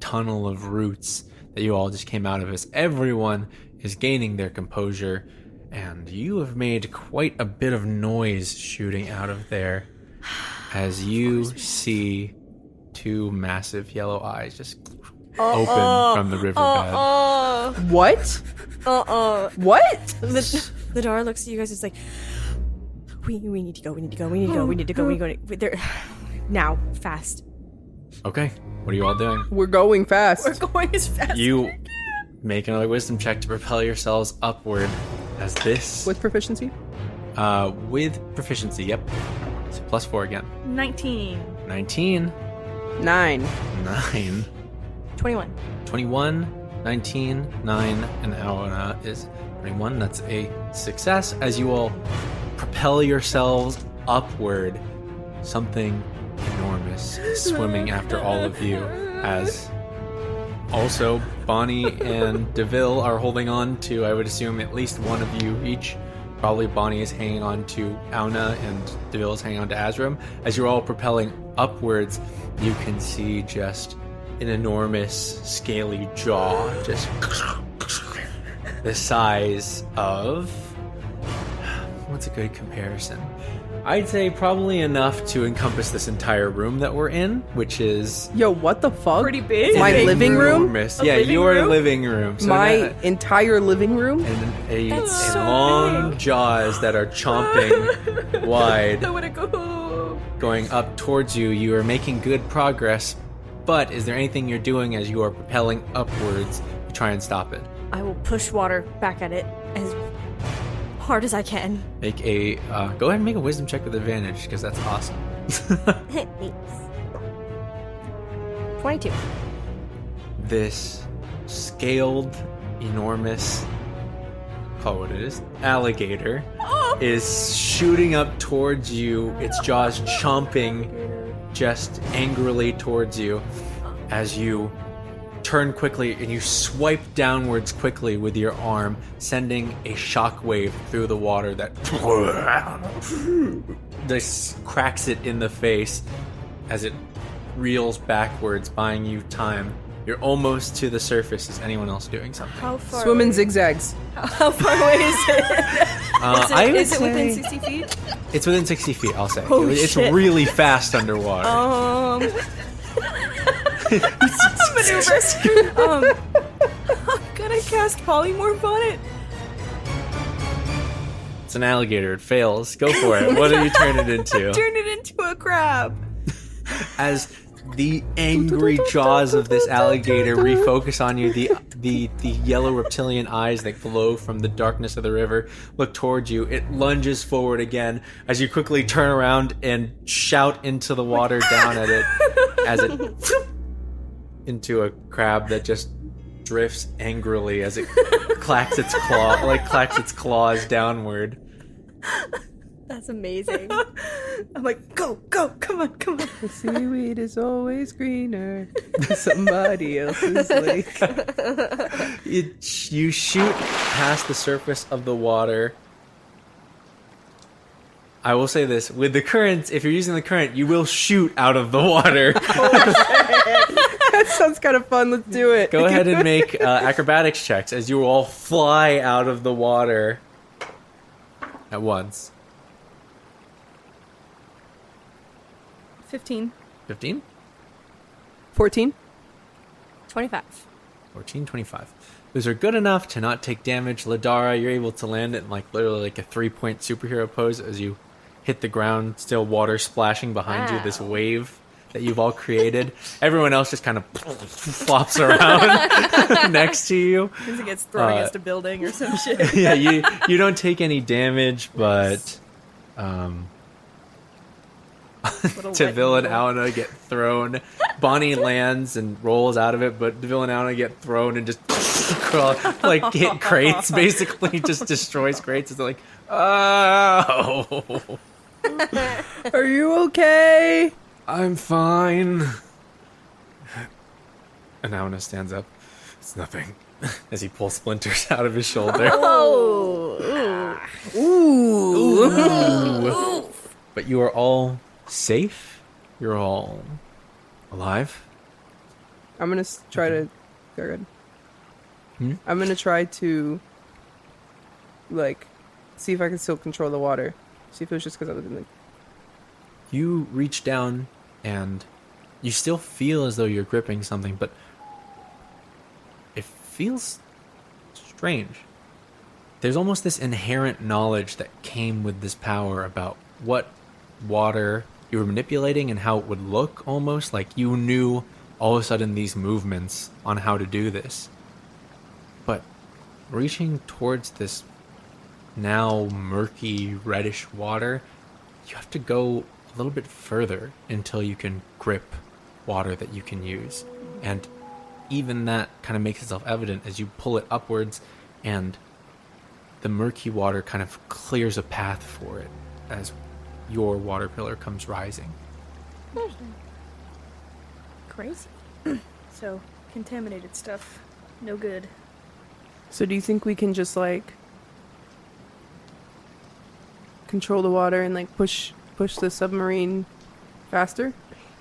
tunnel of roots that you all just came out of as everyone is gaining their composure, and you have made quite a bit of noise shooting out of there as you see two massive yellow eyes just open from the riverbed. What? What? Ladara looks at you guys. It's like, we need to go. We need to go. We need to go. We need to go. We need to go. There, now, fast. Okay, what are you all doing? We're going fast. We're going as fast. You make another wisdom check to propel yourselves upward as this. With proficiency? With proficiency, yep. So +4 again. 19. 19. 9. 9. 21. 21. 19. 9. And Auda is 21. That's a success as you all propel yourselves upward. Something enormous swimming after all of you, as also Bonnie and DeVille are holding on to, I would assume, at least one of you each. Probably Bonnie is hanging on to Auda and DeVille is hanging on to Azram. As you're all propelling upwards, you can see just an enormous scaly jaw, just the size of... What's a good comparison? I'd say probably enough to encompass this entire room that we're in, which is... Yo, what the fuck? Pretty big. My living room? enormous. Yeah, your living room. So My entire living room? and a That's so long big. jaws that are chomping wide, I wanna go. going up towards you. You are making good progress, but is there anything you're doing as you are propelling upwards to try and stop it? I will push water back at it as hard as I can. Make a go ahead and make a wisdom check with advantage, because that's awesome. Thanks. 22. This scaled, enormous, call it what it is, alligator is shooting up towards you, its jaws chomping just angrily towards you as you turn quickly and you swipe downwards quickly with your arm, sending a shockwave through the water that just cracks it in the face as it reels backwards, buying you time. You're almost to the surface. Is anyone else doing something? How far Swimming away? zigzags. How far away is it? I would Is it within say 60 feet? it's within 60 feet, I'll say. Holy It's shit. really fast underwater. Maneuver. Can I cast polymorph on it? It's an alligator. It fails. Go for it. What do you turn it into? Turn it into a crab. As the angry jaws of this alligator refocus on you, the yellow reptilian eyes that glow from the darkness of the river look towards you. It lunges forward again as you quickly turn around and shout into the water down at it as it into a crab that just drifts angrily as it clacks its claws downward. That's amazing. I'm like, go, come on. The seaweed is always greener than somebody else's lake. You shoot past the surface of the water. I will say this, with the currents, if you're using the current, you will shoot out of the water. That sounds kind of fun. Let's do it. Go ahead and make acrobatics checks as you all fly out of the water at once. 15. 15? 14. 25. 14, 25. Those are good enough to not take damage. Ladara, you're able to land it in literally a 3-point superhero pose as you hit the ground, still water splashing behind you, this wave that you've all created. Everyone else just kind of flops around next to you. As it gets thrown against a building or some shit. Yeah, you don't take any damage, but DeVille and Auda get thrown. Bonnie lands and rolls out of it, but DeVille and Auda get thrown and just crawl, hit crates, basically just destroys crates. It's like, oh, Are you okay? I'm fine. And Auda stands up. It's nothing. As he pulls splinters out of his shoulder. Ooh. But you are all safe. You're all alive. I'm gonna try to. Go ahead. I'm going to try to, like, see if I can still control the water. See if it was just because I was in the... You reach down and you still feel as though you're gripping something, but it feels strange. There's almost this inherent knowledge that came with this power about what water you were manipulating and how it would look, almost like you knew all of a sudden these movements on how to do this. But reaching towards this now murky reddish water, you have to go a little bit further until you can grip water that you can use. And even that kind of makes itself evident as you pull it upwards, and the murky water kind of clears a path for it as your water pillar comes rising. Crazy. So, contaminated stuff. No good. So do you think we can just, like, control the water and, like, push the submarine faster?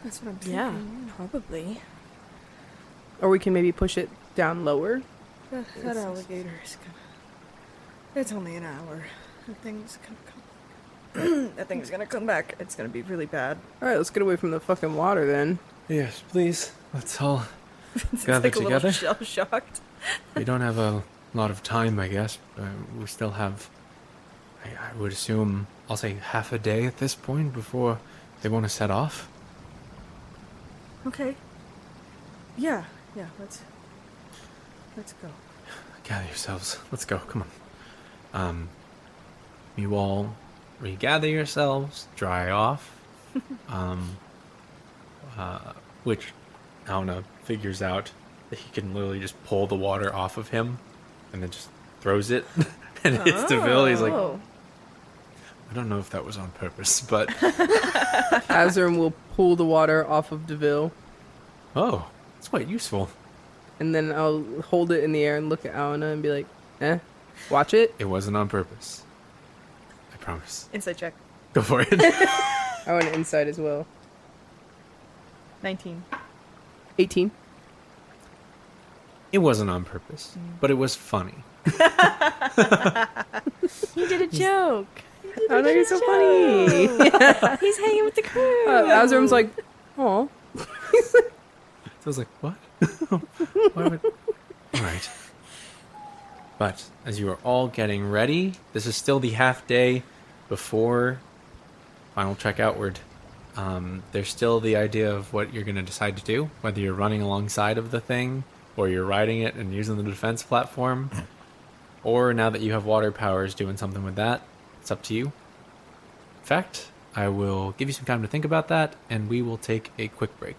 That's what I'm thinking. Yeah, probably. Or we can maybe push it down lower? That alligator is gonna... It's only an hour. That thing's gonna come... that thing's gonna come back. It's gonna be really bad. Alright, let's get away from the fucking water then. Yes, please. Let's all It's gather like a together. little shell-shocked. We don't have a lot of time, I guess. We still have, I would assume, I'll say half a day at this point before they want to set off. Okay. Yeah, let's go. Gather yourselves. Let's go. Come on. You all regather yourselves, dry off. Which Auda figures out that he can literally just pull the water off of him and then just throws it and hits Deville. He's like, I don't know if that was on purpose, but Azram will pull the water off of Deville, oh, it's quite useful. and then I'll hold it in the air and look at Auda and be like, watch it. It wasn't on purpose. I promise. Insight check. Go for it. I want an insight as well. 19. 18. It wasn't on purpose, but it was funny. He did a joke. Oh, no, you're so funny. He's hanging with the crew. Azram's like, oh. So I was like, what? Why would... All right. But as you are all getting ready, this is still the half day before final trek outward. There's still the idea of what you're going to decide to do, whether you're running alongside of the thing, or you're riding it and using the defense platform, or now that you have water powers, doing something with that. It's up to you. In fact, I will give you some time to think about that, and we will take a quick break.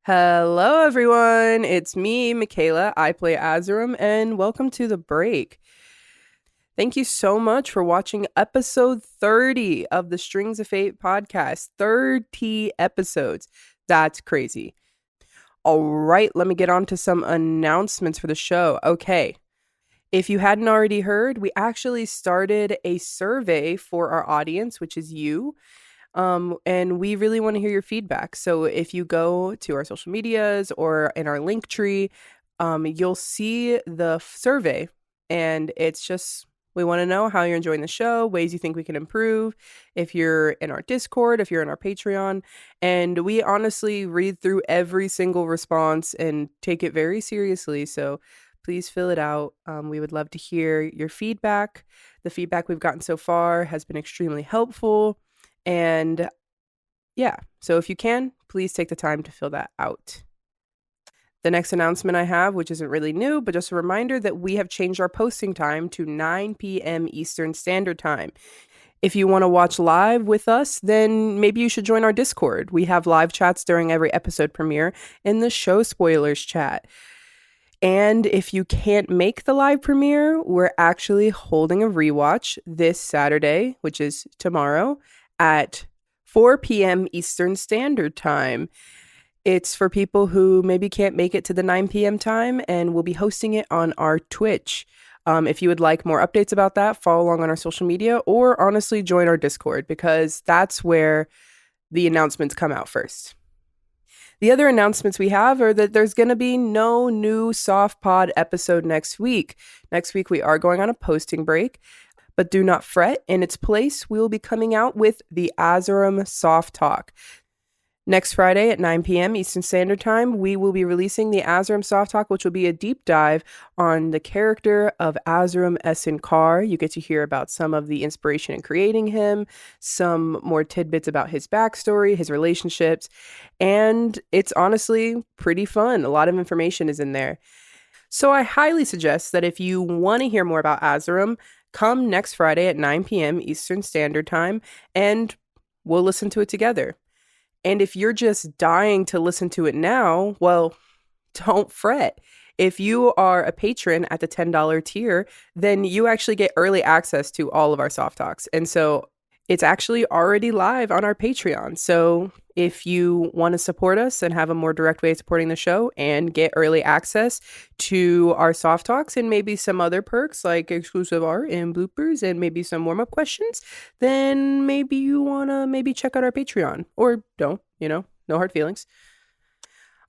Hello, everyone. It's me, Kayla. I play Azram, and welcome to the break. Thank you so much for watching episode 30 of the Strings of Fate podcast. 30 episodes. That's crazy. All right, let me get on to some announcements for the show. Okay. If you hadn't already heard, we actually started a survey for our audience, which is you. And we really want to hear your feedback. So if you go to our social medias or in our link tree, you'll see the survey. And it's just, we want to know how you're enjoying the show, ways you think we can improve, if you're in our Discord, if you're in our Patreon. And we honestly read through every single response and take it very seriously. So please fill it out. We would love to hear your feedback. The feedback we've gotten so far has been extremely helpful. And yeah, so if you can, please take the time to fill that out. The next announcement I have, which isn't really new, but just a reminder that we have changed our posting time to 9 p.m. Eastern Standard Time. If you want to watch live with us, then maybe you should join our Discord. We have live chats during every episode premiere in the show spoilers chat. And if you can't make the live premiere, we're actually holding a rewatch this Saturday, which is tomorrow, at 4 p.m. Eastern Standard Time. It's for people who maybe can't make it to the 9 p.m. time, and we'll be hosting it on our Twitch. If you would like more updates about that, follow along on our social media, or honestly join our Discord, because that's where the announcements come out first. The other announcements we have are that there's going to be no new Soft Pod episode next week. Next week, we are going on a posting break, but do not fret. In its place, we will be coming out with the Azurum Soft Talk. Next Friday at 9 p.m. Eastern Standard Time, we will be releasing the Azurum Soft Talk, which will be a deep dive on the character of Azurum Essinkar. You get to hear about some of the inspiration in creating him, some more tidbits about his backstory, his relationships, and it's honestly pretty fun. A lot of information is in there. So I highly suggest that if you want to hear more about Azurum, come next Friday at 9 p.m. Eastern Standard Time, and we'll listen to it together. And if you're just dying to listen to it now, well, don't fret. If you are a patron at the $10 tier, then you actually get early access to all of our soft talks. And so it's actually already live on our Patreon. So if you want to support us and have a more direct way of supporting the show and get early access to our soft talks and maybe some other perks like exclusive art and bloopers and maybe some warm-up questions, then maybe you want to maybe check out our Patreon, or don't, no hard feelings.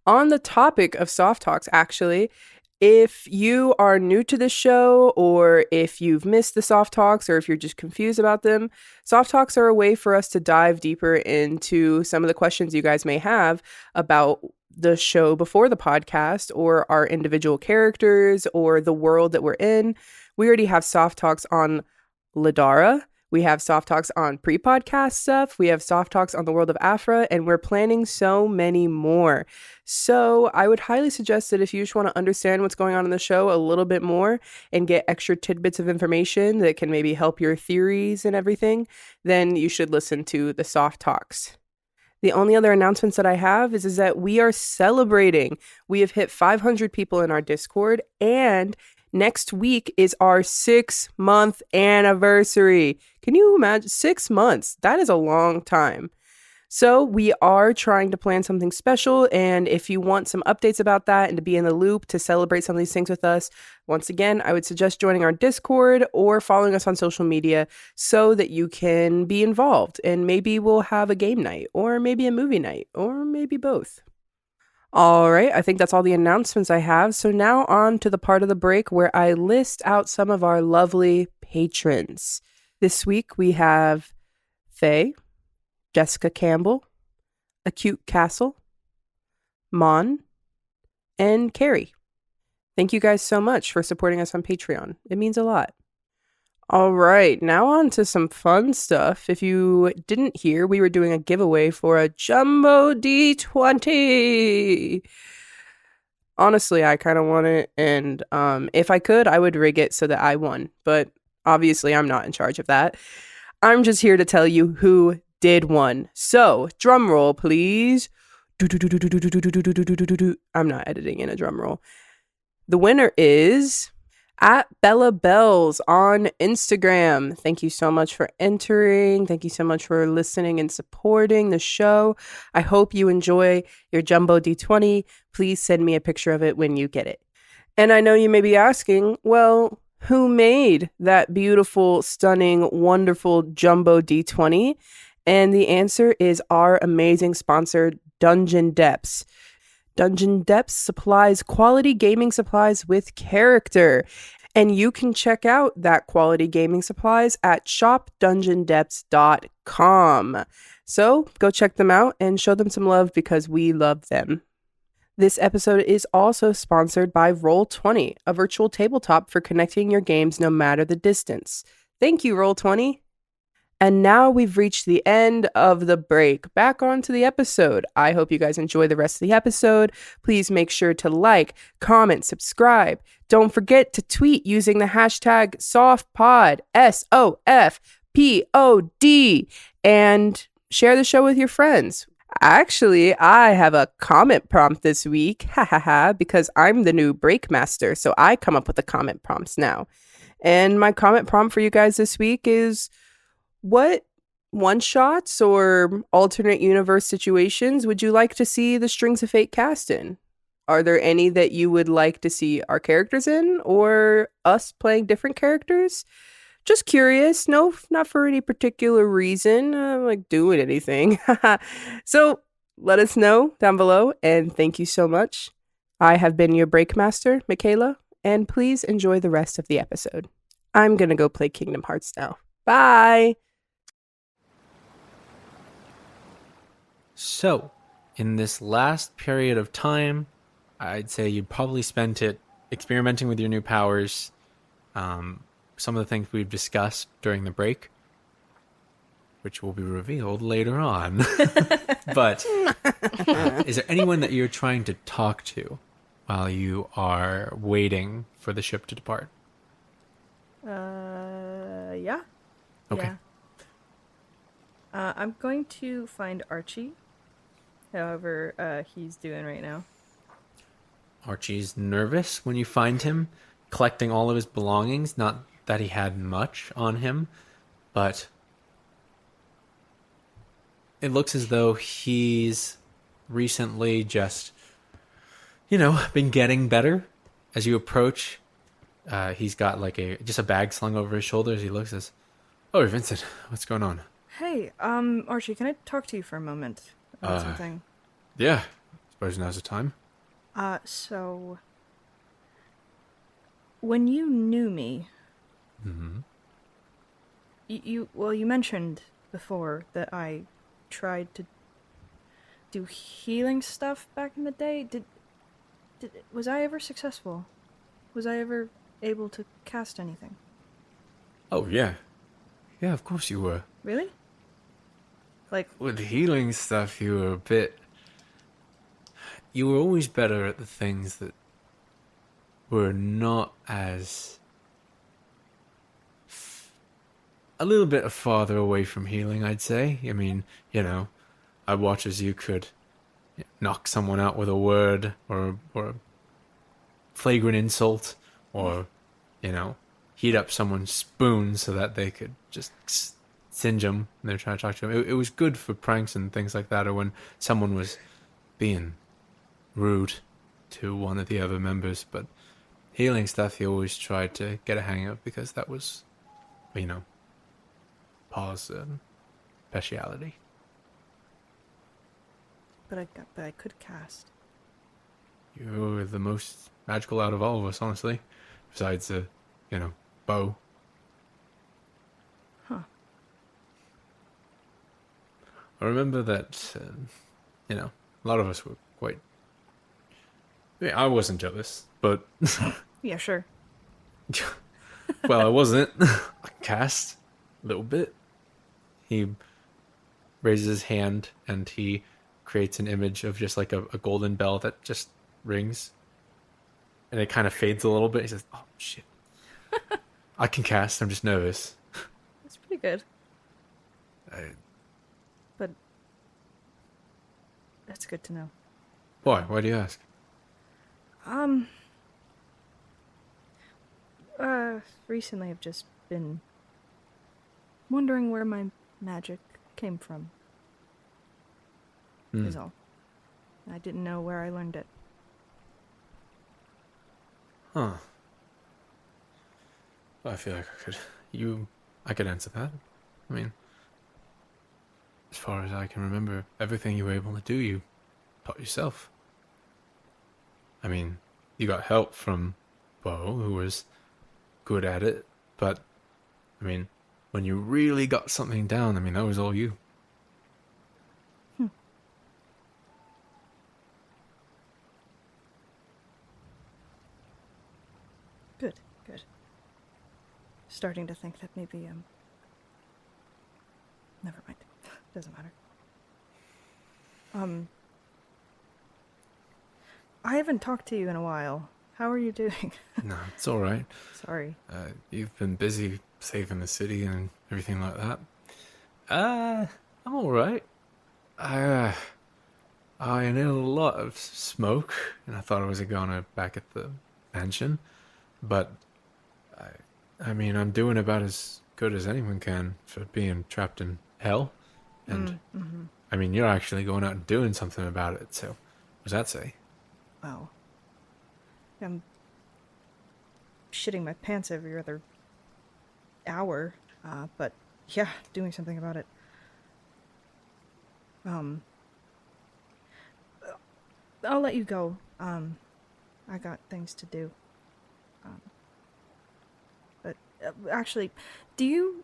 On the topic of soft talks, actually, if you are new to this show, or if you've missed the soft talks, or if you're just confused about them, soft talks are a way for us to dive deeper into some of the questions you guys may have about the show before the podcast, or our individual characters, or the world that we're in. We already have soft talks on Ladara. We have soft talks on pre-podcast stuff. We have soft talks on the world of Afra, and we're planning so many more. So I would highly suggest that if you just want to understand what's going on in the show a little bit more and get extra tidbits of information that can maybe help your theories and everything, then you should listen to the soft talks. The only other announcements that I have is that we are celebrating. We have hit 500 people in our Discord, and next week is our 6-month anniversary. Can you imagine? 6 months. That is a long time. So we are trying to plan something special. And if you want some updates about that and to be in the loop to celebrate some of these things with us, once again, I would suggest joining our Discord or following us on social media so that you can be involved. And maybe we'll have a game night, or maybe a movie night, or maybe both. All right, I think that's all the announcements I have. So now on to the part of the break where I list out some of our lovely patrons. This week we have Faye, Jessica Campbell, Acute Castle, Mon, and Carrie. Thank you guys so much for supporting us on Patreon. It means a lot. All right, now on to some fun stuff. If you didn't hear, we were doing a giveaway for a Jumbo D20. Honestly, I kind of want it, and if I could, I would rig it so that I won. But obviously, I'm not in charge of that. I'm just here to tell you who did won. So, drum roll, please. I'm not editing in a drum roll. The winner is at Bella Bells on Instagram. Thank you so much for entering. Thank you so much for listening and supporting the show. I hope you enjoy your Jumbo D20. Please send me a picture of it when you get it. And I know you may be asking, well, who made that beautiful, stunning, wonderful Jumbo D20? And the answer is our amazing sponsor, Dungeon Depths. Dungeon Depths supplies quality gaming supplies with character. And you can check out that quality gaming supplies at shopdungeondepths.com. So go check them out and show them some love because we love them. This episode is also sponsored by Roll20, a virtual tabletop for connecting your games no matter the distance. Thank you, Roll20. And now we've reached the end of the break. Back onto the episode. I hope you guys enjoy the rest of the episode. Please make sure to like, comment, subscribe. Don't forget to tweet using the hashtag SOFTPOD, SOFPOD, and share the show with your friends. Actually, I have a comment prompt this week, because I'm the new break master, so I come up with the comment prompts now. And my comment prompt for you guys this week is, what one-shots or alternate universe situations would you like to see the Strings of Fate cast in? Are there any that you would like to see our characters in, or us playing different characters? Just curious. No, not for any particular reason. Like doing anything. So let us know down below. And thank you so much. I have been your Breakmaster, Kayla, and please enjoy the rest of the episode. I'm going to go play Kingdom Hearts now. Bye! So, in this last period of time, I'd say you probably spent it experimenting with your new powers, some of the things we've discussed during the break, which will be revealed later on. But is there anyone that you're trying to talk to while you are waiting for the ship to depart? Yeah. Okay. Yeah. I'm going to find Archie. However, he's doing right now. Archie's nervous when you find him, collecting all of his belongings. Not that he had much on him, but it looks as though he's recently just, been getting better. As you approach, he's got like just a bag slung over his shoulders. He looks as, "Oh, Vincent, what's going on?" Hey, Archie, can I talk to you for a moment about something? Yeah, suppose now's the time. So when you knew me, Mm-hmm. you mentioned before that I tried to do healing stuff back in the day. Was I ever successful? Was I ever able to cast anything? Oh, yeah. Yeah, of course you were. Really? Like, With healing stuff, you were a bit... You were always better at the things that were not as... A little bit farther away from healing, I'd say. I mean, I watch as you could knock someone out with a word or a flagrant insult or, heat up someone's spoon so that they could just singe them when they're trying to talk to them. It was good for pranks and things like that, or when someone was being rude to one of the other members. But healing stuff, he always tried to get a hang of because that was, Paul's speciality. but I could cast. You were the most magical out of all of us, honestly. Besides the, bow. Huh. I remember that, a lot of us were quite... I wasn't jealous, but... Yeah, sure. Well, I wasn't. I cast a little bit. He raises his hand and he creates an image of just like a golden bell that just rings. And it kind of fades a little bit. He says, "Oh, shit. I can cast. I'm just nervous." That's pretty good. I, But that's good to know. Why? Why do you ask? Recently I've just been wondering where my magic came from. Is all. I didn't know where I learned it. Huh. Well, I feel like I could answer that. I mean, as far as I can remember, everything you were able to do, you taught yourself. I mean, you got help from Bo, who was good at it, but, I mean, when you really got something down, that was all you. Good. Starting to think that maybe, never mind. Doesn't matter. I haven't talked to you in a while. How are you doing? No, it's all right. Sorry. You've been busy saving the city and everything like that. I'm all right. I inhaled a lot of smoke, and I thought I was a goner back at the mansion, but I'm doing about as good as anyone can for being trapped in hell, and you're actually going out and doing something about it. So, what does that say? Wow. I'm shitting my pants every other hour, but yeah, doing something about it. I'll let you go. I got things to do. But actually, do you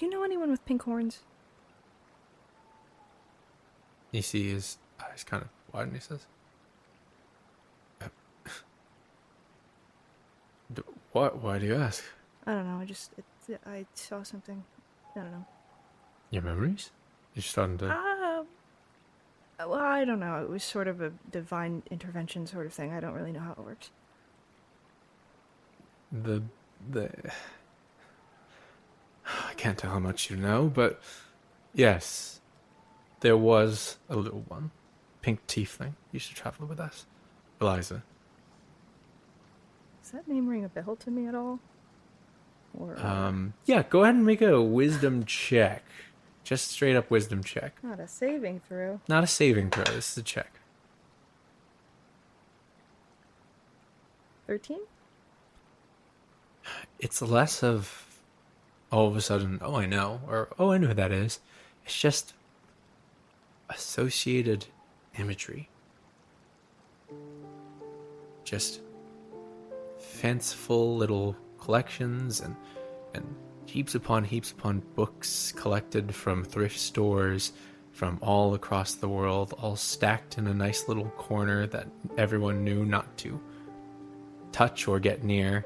know anyone with pink horns? You see his eyes kind of widen. He says, "What? Why do you ask? I don't know. I saw something. I don't know. Your memories? You're starting to." Well, I don't know. It was sort of a divine intervention sort of thing. I don't really know how it works. The I can't tell how much you know, but yes, there was a little one, pink tiefling, used to travel with us, Eliza. Does that name ring a bell to me at all? Or Yeah, go ahead and make a wisdom check. Just straight up wisdom check. not a saving throw. Not a saving throw, this is a check. 13? It's less of all of a sudden, oh I know, or oh I know who that is. It's just associated imagery. Just fanciful little collections and heaps upon books collected from thrift stores from all across the world, all stacked in a nice little corner that everyone knew not to touch or get near,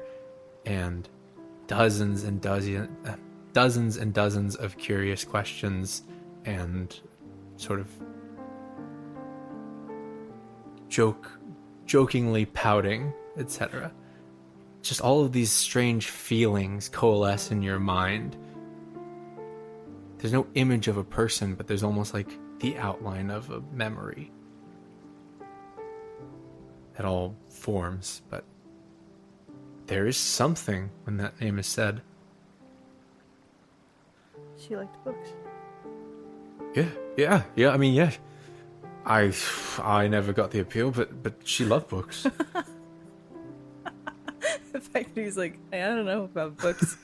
and dozens and dozens of curious questions and sort of jokingly pouting, etc. Just all of these strange feelings coalesce in your mind. There's no image of a person, but there's almost like the outline of a memory that all forms, but there is something when that name is said. She liked books. Yeah. I mean, yeah. I never got the appeal, but she loved books. The fact that he's like, I don't know about books.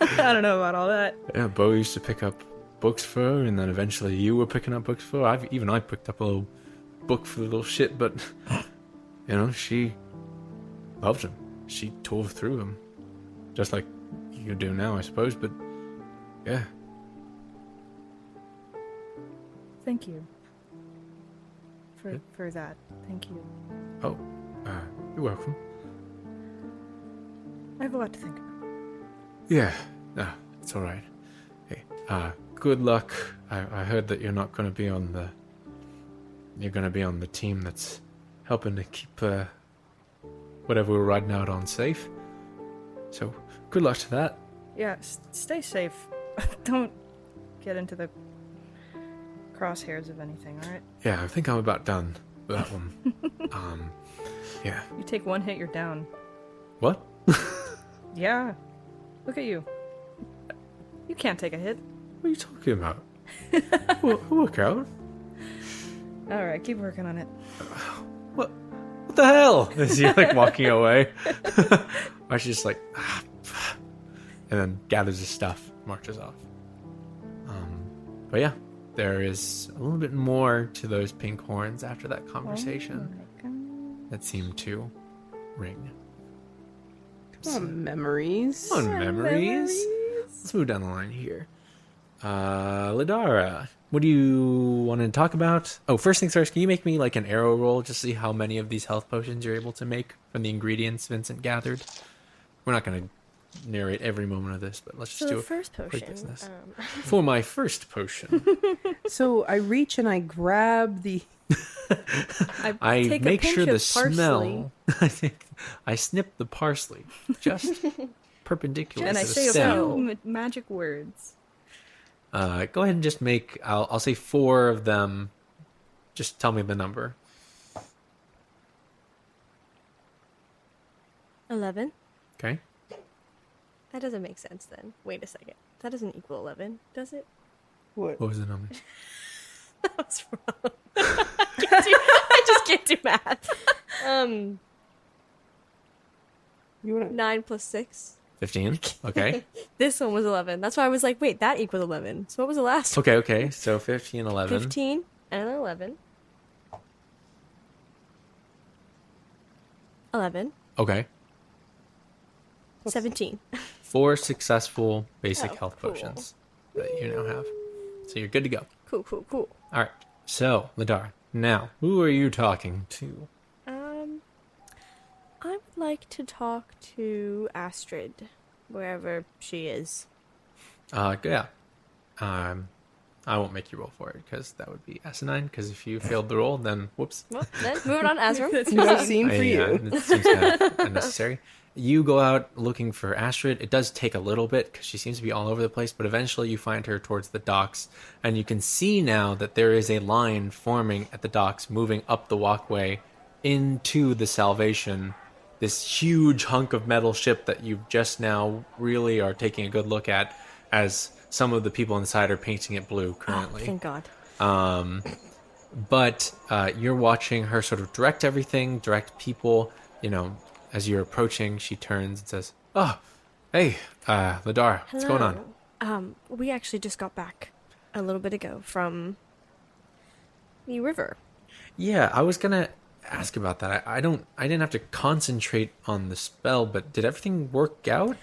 I don't know about all that. Yeah, Bo used to pick up books for her, and then eventually you were picking up books for her. I picked up a little book for the little shit, but she loved him. She tore through him, just like you do now, I suppose. But yeah, Thank you for that. Thank you. oh, you're welcome. I have a lot to think about. Yeah, it's all right. Hey, good luck. I heard that you're not going to be on the. You're going to be on the team that's helping to keep whatever we're riding out on safe. So, good luck to that. Yeah, stay safe. Don't get into the crosshairs of anything, alright? Yeah, I think I'm about done with that one. Yeah. You take one hit, you're down. What? Yeah. Look at you. You can't take a hit. What are you talking about? Work out. Alright, keep working on it. What the hell? Is he like walking away? Or she's just like, and then gathers his stuff, marches off. But yeah, there is a little bit more to those pink horns after that conversation that seemed to ring. Memories. Memories. Let's move down the line here. Ladara, what do you want to talk about? Oh, first things first, can you make me like an arrow roll just to see how many of these health potions you're able to make from the ingredients Vincent gathered? We're not going to narrate every moment of this, but let's just So do the a first quick potion. business. For my first potion, So I reach and I grab the. I take a make pinch sure the of parsley. smell. I snip the parsley just perpendicular And to I the say a stem. few magic words. Go ahead and just make. I'll say 4 of them. Just tell me the number. 11. Okay. That doesn't make sense then. Wait a second. That doesn't equal 11, does it? What? What was the number? That was wrong. I just can't do math. You wanna? 9 plus 6. 15. Okay. This one was 11. That's why I was like, wait, that equals 11. So what was the last one? Okay. So 15, 11. 15 and 11. 11. Okay. 17. 4 successful basic Oh, health cool. potions that you now have. So you're good to go. Cool. All right. So, Ladar, now, who are you talking to? I would like to talk to Astrid, wherever she is. Yeah. I won't make you roll for it, because that would be asinine, because if you failed the roll, then whoops. Well, then, moving on, Azram. No scene for Yeah, you. it seems kind of unnecessary. You go out looking for Astrid. It does take a little bit because she seems to be all over the place, but eventually you find her towards the docks, and you can see now that there is a line forming at the docks, moving up the walkway into the Salvation, this huge hunk of metal ship that you just now really are taking a good look at, as some of the people inside are painting it blue currently. Oh, thank God. But you're watching her sort of direct people. You know, as you're approaching, she turns and says, "Oh, hey, Ladar, what's going on?" We actually just got back a little bit ago from the river. Yeah, I was gonna ask about that. I didn't have to concentrate on the spell, but did everything work out?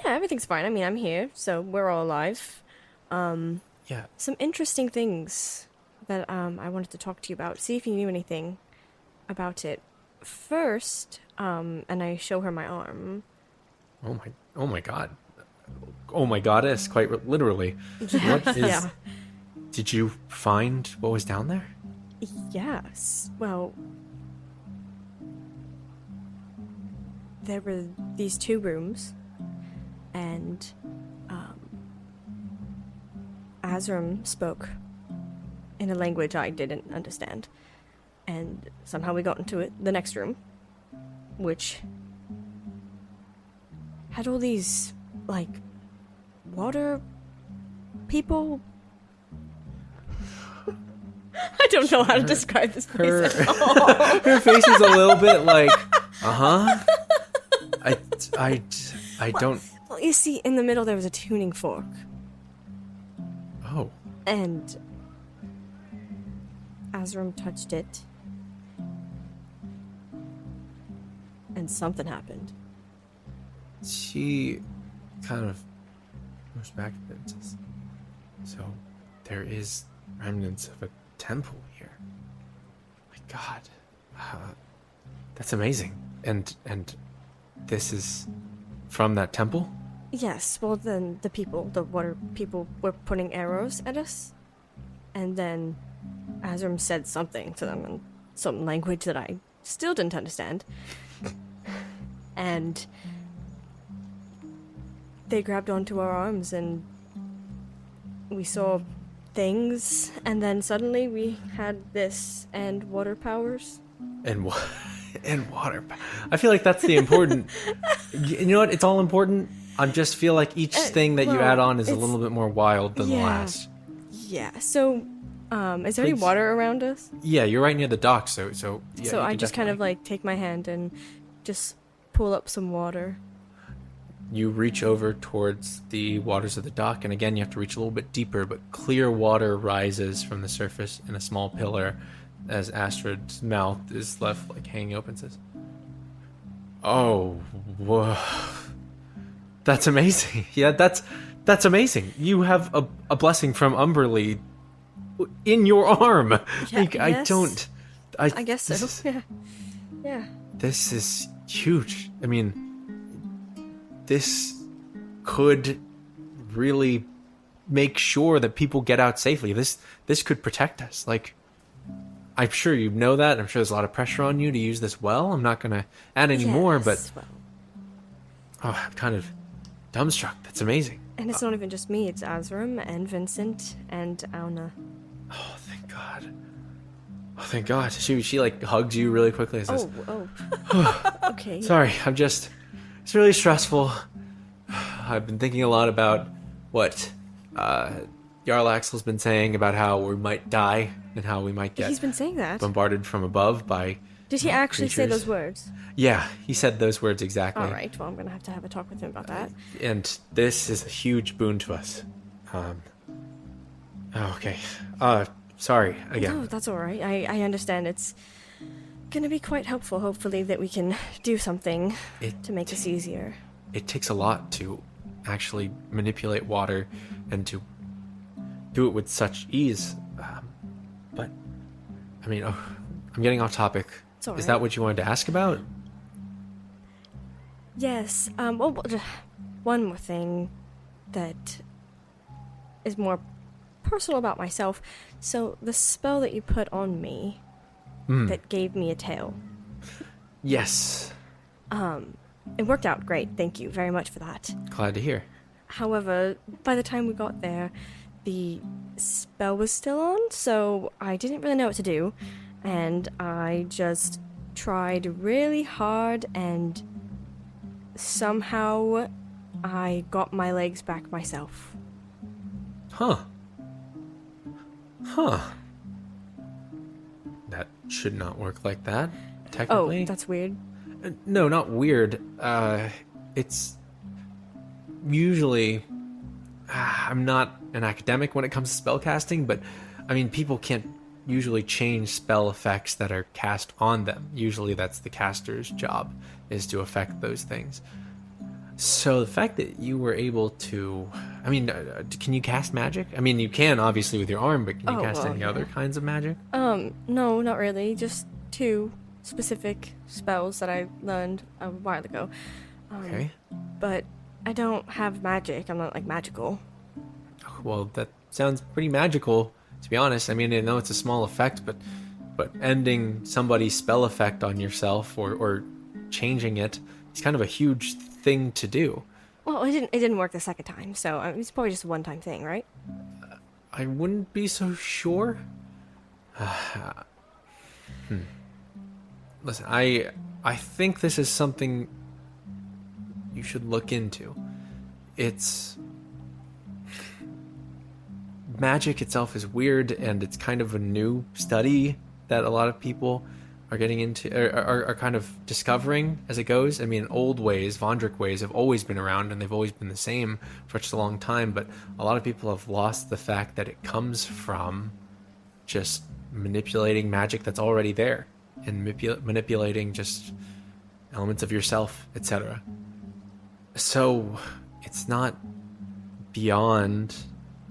Yeah, everything's fine. I mean, I'm here, so we're all alive. Yeah. Some interesting things that I wanted to talk to you about. See if you knew anything about it. First, and I show her my arm. Oh my god. Oh my goddess, quite literally. What is? Yeah. Did you find what was down there? Yes. Well, there were these 2 rooms, and Azram spoke in a language I didn't understand, and somehow we got into the next room, which had all these, like, water people. I don't know how to describe this place at all. Her face is a little bit like, I don't. Well, you see, in the middle there was a tuning fork, Oh, and Azram touched it, and something happened. she kind of moves back a bit and says, "So, there is remnants of a temple here. My God, that's amazing. And this is from that temple?" Yes, well then the water people were putting arrows at us, and then Azram said something to them in some language that I still didn't understand. And they grabbed onto our arms and we saw things, and then suddenly we had this and water powers. And water. I feel like that's the important. You know what? It's all important. I just feel like each thing that you add on is a little bit more wild than the last. Yeah. So, is there any Please. water around us? Yeah, you're right near the dock, so yeah, So you I can just kind of definitely- like take my hand and just pull up some water. You reach over towards the waters of the dock, and again you have to reach a little bit deeper, but clear water rises from the surface in a small pillar as Astrid's mouth is left like hanging open. Says, "Oh, whoa. That's amazing. Yeah, that's amazing. You have a blessing from Umberlee in your arm." Yeah, Like, yes. I guess so. this is- Yeah. This is huge. I mean, this could really make sure that people get out safely. This could protect us. Like, I'm sure you know that. I'm sure there's a lot of pressure on you to use this well. I'm not going to add any more, but Yes, well, I'm kind of dumbstruck. That's amazing. and it's not even just me. It's Azram and Vincent and Auna. Oh, thank God. Oh, thank God. She like hugs you really quickly and says, Oh. Okay. "Sorry, it's really stressful. I've been thinking a lot about what Jarl Axel's been saying about how we might die and how we might get He's been saying that. bombarded from above by Did he actually say creatures." those words? Yeah, he said those words exactly. All right. Well, I'm gonna have a talk with him about that. And this is a huge boon to us. Okay. Sorry again. No, that's all right. I understand. It's gonna be quite helpful, hopefully, that we can do something to make this easier. It takes a lot to actually manipulate water and to do it with such ease. But, I mean, I'm getting off topic. It's all Is right. that what you wanted to ask about? Yes, well, one more thing that is more personal about myself. So, the spell that you put on me that gave me a tail, Yes. it worked out great. Thank you very much for that. Glad to hear. However, by the time we got there, the spell was still on, so I didn't really know what to do, and I just tried really hard, and somehow I got my legs back myself. Huh. That should not work like that, technically. Oh, that's weird. No, not weird. It's usually... I'm not an academic when it comes to spellcasting, but, I mean, people can't usually change spell effects that are cast on them. Usually that's the caster's job, is to affect those things. So the fact that you were able to... I mean, can you cast magic? I mean, you can, obviously, with your arm, but can you cast any other kinds of magic? No, not really. Just 2 specific spells that I learned a while ago. Okay. But I don't have magic. I'm not, magical. Well, that sounds pretty magical, to be honest. I mean, I know it's a small effect, but ending somebody's spell effect on yourself or changing it is kind of a huge thing to do. Well, it didn't work the second time, so it's probably just a one-time thing, right? I wouldn't be so sure. Listen, I think this is something you should look into. It's... Magic itself is weird, and it's kind of a new study that a lot of people are getting into, are kind of discovering as it goes. I mean, old ways, Vondric ways, have always been around, and they've always been the same for such a long time, but a lot of people have lost the fact that it comes from just manipulating magic that's already there, and manipulating just elements of yourself, etc. So, it's not beyond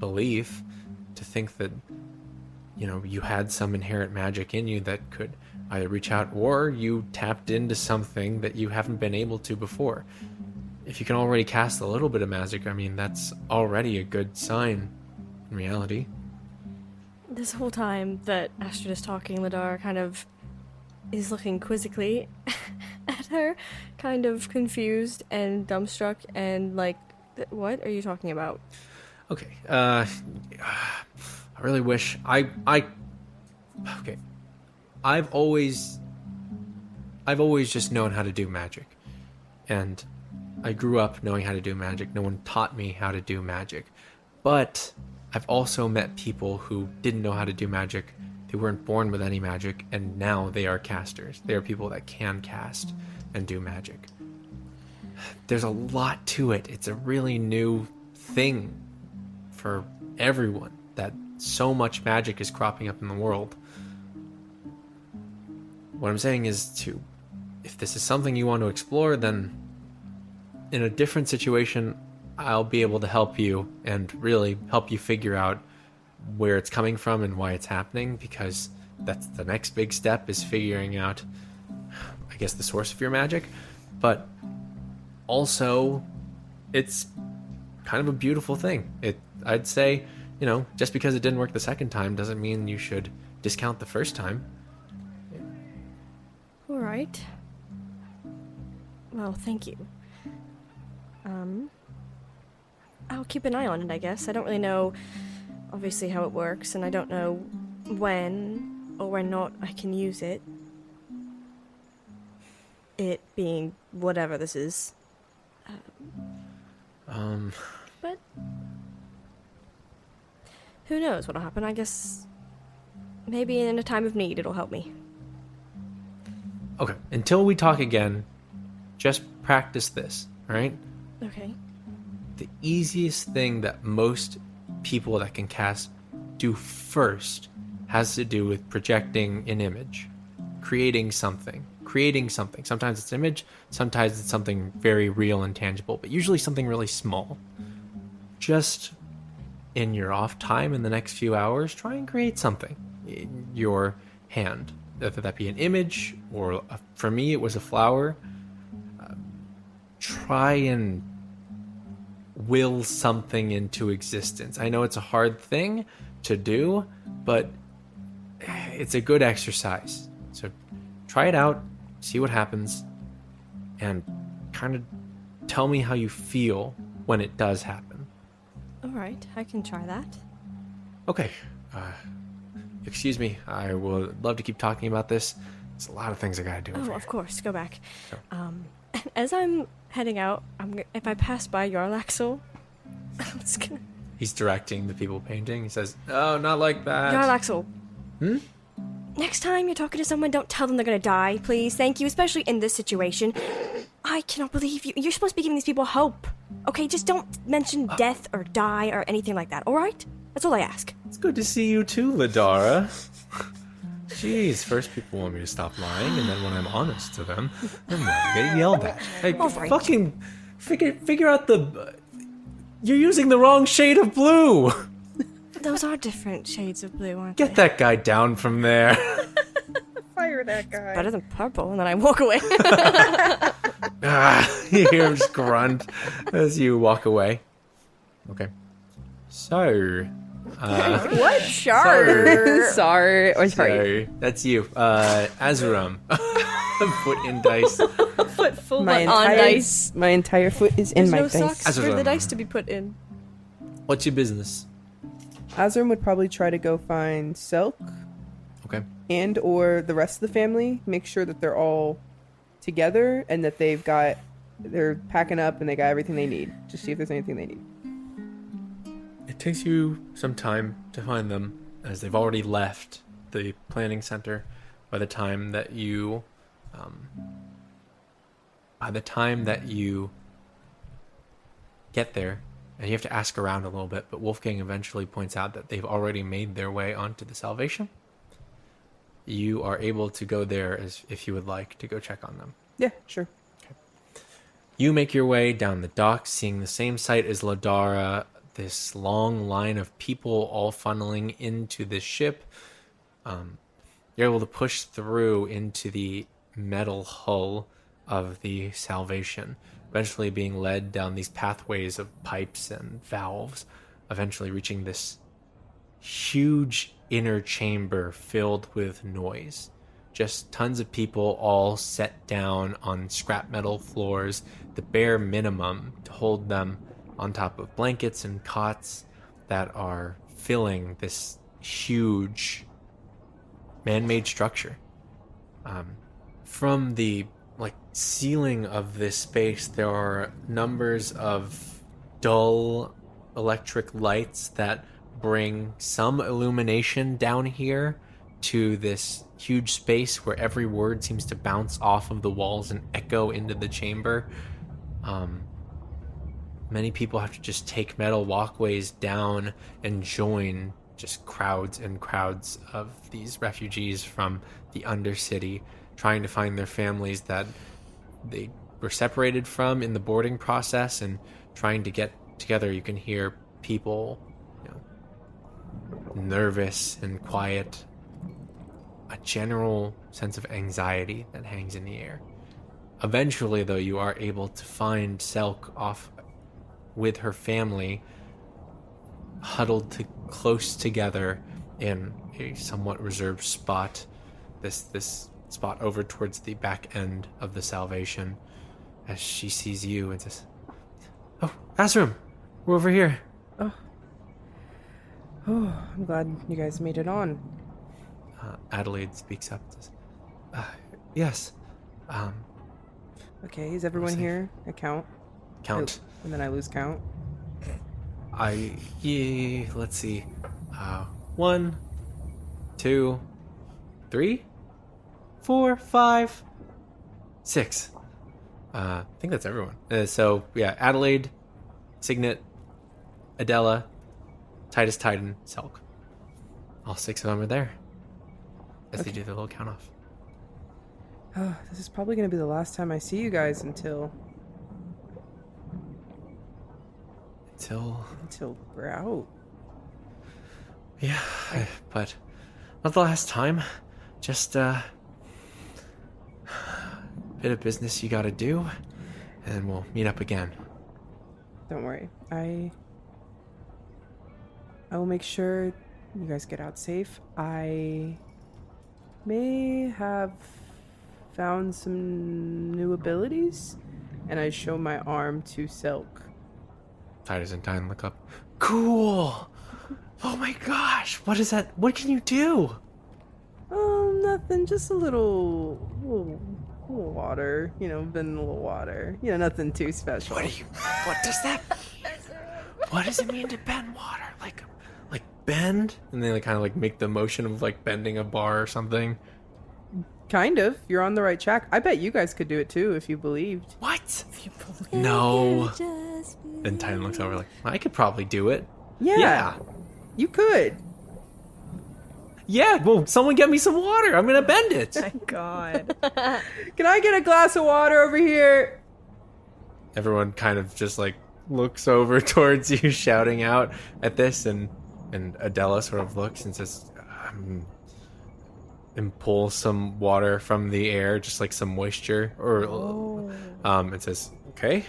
belief to think that, you had some inherent magic in you that could either reach out, or you tapped into something that you haven't been able to before. If you can already cast a little bit of magic, I mean, that's already a good sign in reality. This whole time that Astrid is talking, Ladar kind of is looking quizzically at her, kind of confused and dumbstruck and what are you talking about? Okay, I really wish okay. I've always just known how to do magic, and I grew up knowing how to do magic. No one taught me how to do magic, but I've also met people who didn't know how to do magic. They weren't born with any magic, and now they are casters. They are people that can cast and do magic. There's a lot to it. It's a really new thing for everyone, that so much magic is cropping up in the world. What I'm saying is if this is something you want to explore, then in a different situation, I'll be able to help you and really help you figure out where it's coming from and why it's happening, because that's the next big step, is figuring out, I guess, the source of your magic. But also, it's kind of a beautiful thing. I'd say, just because it didn't work the second time doesn't mean you should discount the first time. All right. Well, thank you. I'll keep an eye on it, I guess. I don't really know, obviously, how it works, and I don't know when or when not I can use it. It being whatever this is. But who knows what'll happen? I guess maybe in a time of need it'll help me. Okay, until we talk again, just practice this, all right? Okay. The easiest thing that most people that can cast do first has to do with projecting an image. creating something. Sometimes it's an image, sometimes it's something very real and tangible, but usually something really small. Just in your off time in the next few hours, try and create something in your hand, whether that be an image or for me it was a flower. Try and will something into existence. I know it's a hard thing to do, but it's a good exercise. So try it out, see what happens, and kind of tell me how you feel when it does happen. All right, I can try that. Okay. Excuse me. I would love to keep talking about this. There's a lot of things I gotta do. Oh, of course. Go back. Sure. As I'm heading out, if I pass by Jarlaxle, I'm just gonna... He's directing the people painting. He says, "Oh, not like that." Jarlaxle. Hmm? Next time you're talking to someone, don't tell them they're gonna die, please. Thank you, especially in this situation. I cannot believe you. You're supposed to be giving these people hope. Okay, just don't mention death or die or anything like that, alright? That's all I ask. It's good to see you too, Ladara. Jeez, first people want me to stop lying, and then when I'm honest to them, then I get yelled at. Hey, All right. fucking figure out the... You're using the wrong shade of blue! Those are different shades of blue, aren't Get they? that guy down from there. Fire that guy. Better than purple, and then I walk away. You hear him just grunt as you walk away. Okay. So... What? Sure. Sorry. Or sorry. Sorry, that's you. Azuram. Foot in dice. Foot full My on entire, dice. my entire foot is in There's my no dice. socks for the Azram. dice to be put in. What's your business? Azram would probably try to go find Silk Okay. and or the rest of the family. Make sure that they're all together and that they're packing up and they got everything they need. Just see if there's anything they need. It takes you some time to find them, as they've already left the planning center by the time that you get there. And you have to ask around a little bit, but Wolfgang eventually points out that they've already made their way onto the Salvation. You are able to go there as if you would like to go check on them. Yeah, sure. You make your way down the docks, seeing the same sight as Ladara, this long line of people all funneling into this ship. You're able to push through into the metal hull of the Salvation, eventually being led down these pathways of pipes and valves, eventually reaching this huge inner chamber filled with noise. Just tons of people all set down on scrap metal floors, the bare minimum to hold them on top of blankets and cots that are filling this huge man-made structure. From the ceiling of this space, there are numbers of dull electric lights that bring some illumination down here to this huge space where every word seems to bounce off of the walls and echo into the chamber. Many people have to just take metal walkways down and join just crowds and crowds of these refugees from the Undercity, trying to find their families that they were separated from in the boarding process and trying to get together. You can hear people, nervous and quiet, a general sense of anxiety that hangs in the air. Eventually, though, you are able to find Selk off with her family, huddled close together in a somewhat reserved spot. This spot over towards the back end of the Salvation, as she sees you and says, "Oh, Azram, we're over here." Oh, I'm glad you guys made it on. Adelaide speaks up and says, "Yes. Okay, is everyone safe. here? I count. Count. And then I lose count. Let's see. 1, 2, 3, 4, 5, 6. I think that's everyone. So, yeah, Adelaide, Signet, Adela, Titus Titan, Selk. All 6 of them are there as they do the little count off. This is probably going to be the last time I see you guys until we're out. Yeah, but not the last time. Just bit of business you gotta do, and then we'll meet up again. Don't worry. I will make sure you guys get out safe. I may have found some new abilities, and I show my arm to Silk. Titus and Tyne look up. Cool! Oh my gosh, what is that? What can you do? Nothing, just a little water. Been a little water. Nothing too special. What does that mean? What does it mean to bend water? Like bend? And they kind of make the motion of bending a bar or something. Kind of. You're on the right track. I bet you guys could do it too if you believed. What? No. Then Tyne looks over I could probably do it. Yeah. You could. Yeah, well, someone get me some water. I'm gonna bend it. My God. Can I get a glass of water over here? Everyone kind of just looks over towards you, shouting out at this, and Adela sort of looks and says, and pulls some water from the air, just some moisture, and says, okay.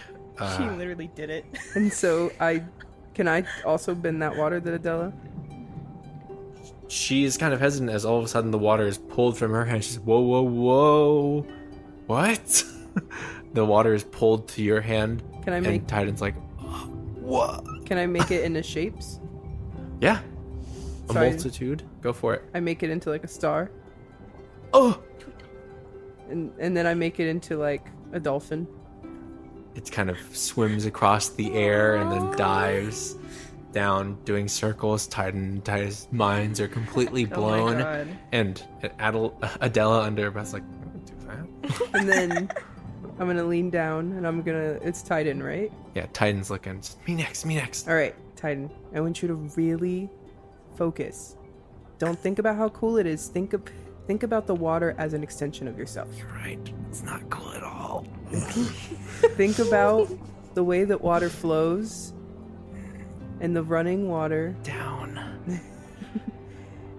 She literally did it. And so can I also bend that water that Adela? She is kind of hesitant as all of a sudden the water is pulled from her hand. She says, whoa, whoa, whoa. What? The water is pulled to your hand. Can I make... And Titan's what? Can I make it into shapes? Yeah. A So multitude. Go for it. I make it into a star. Oh! And then I make it into a dolphin. It kind of swims across the air and then dives down, doing circles. Titan's minds are completely blown. Oh my God. And Adela under her breath do that. And then I'm gonna lean down and it's Titan, right? Yeah, Titan's looking. Me next. All right, Titan. I want you to really focus. Don't think about how cool it is. Think about the water as an extension of yourself. You're right. It's not cool at all. Think about the way that water flows and the running water Down.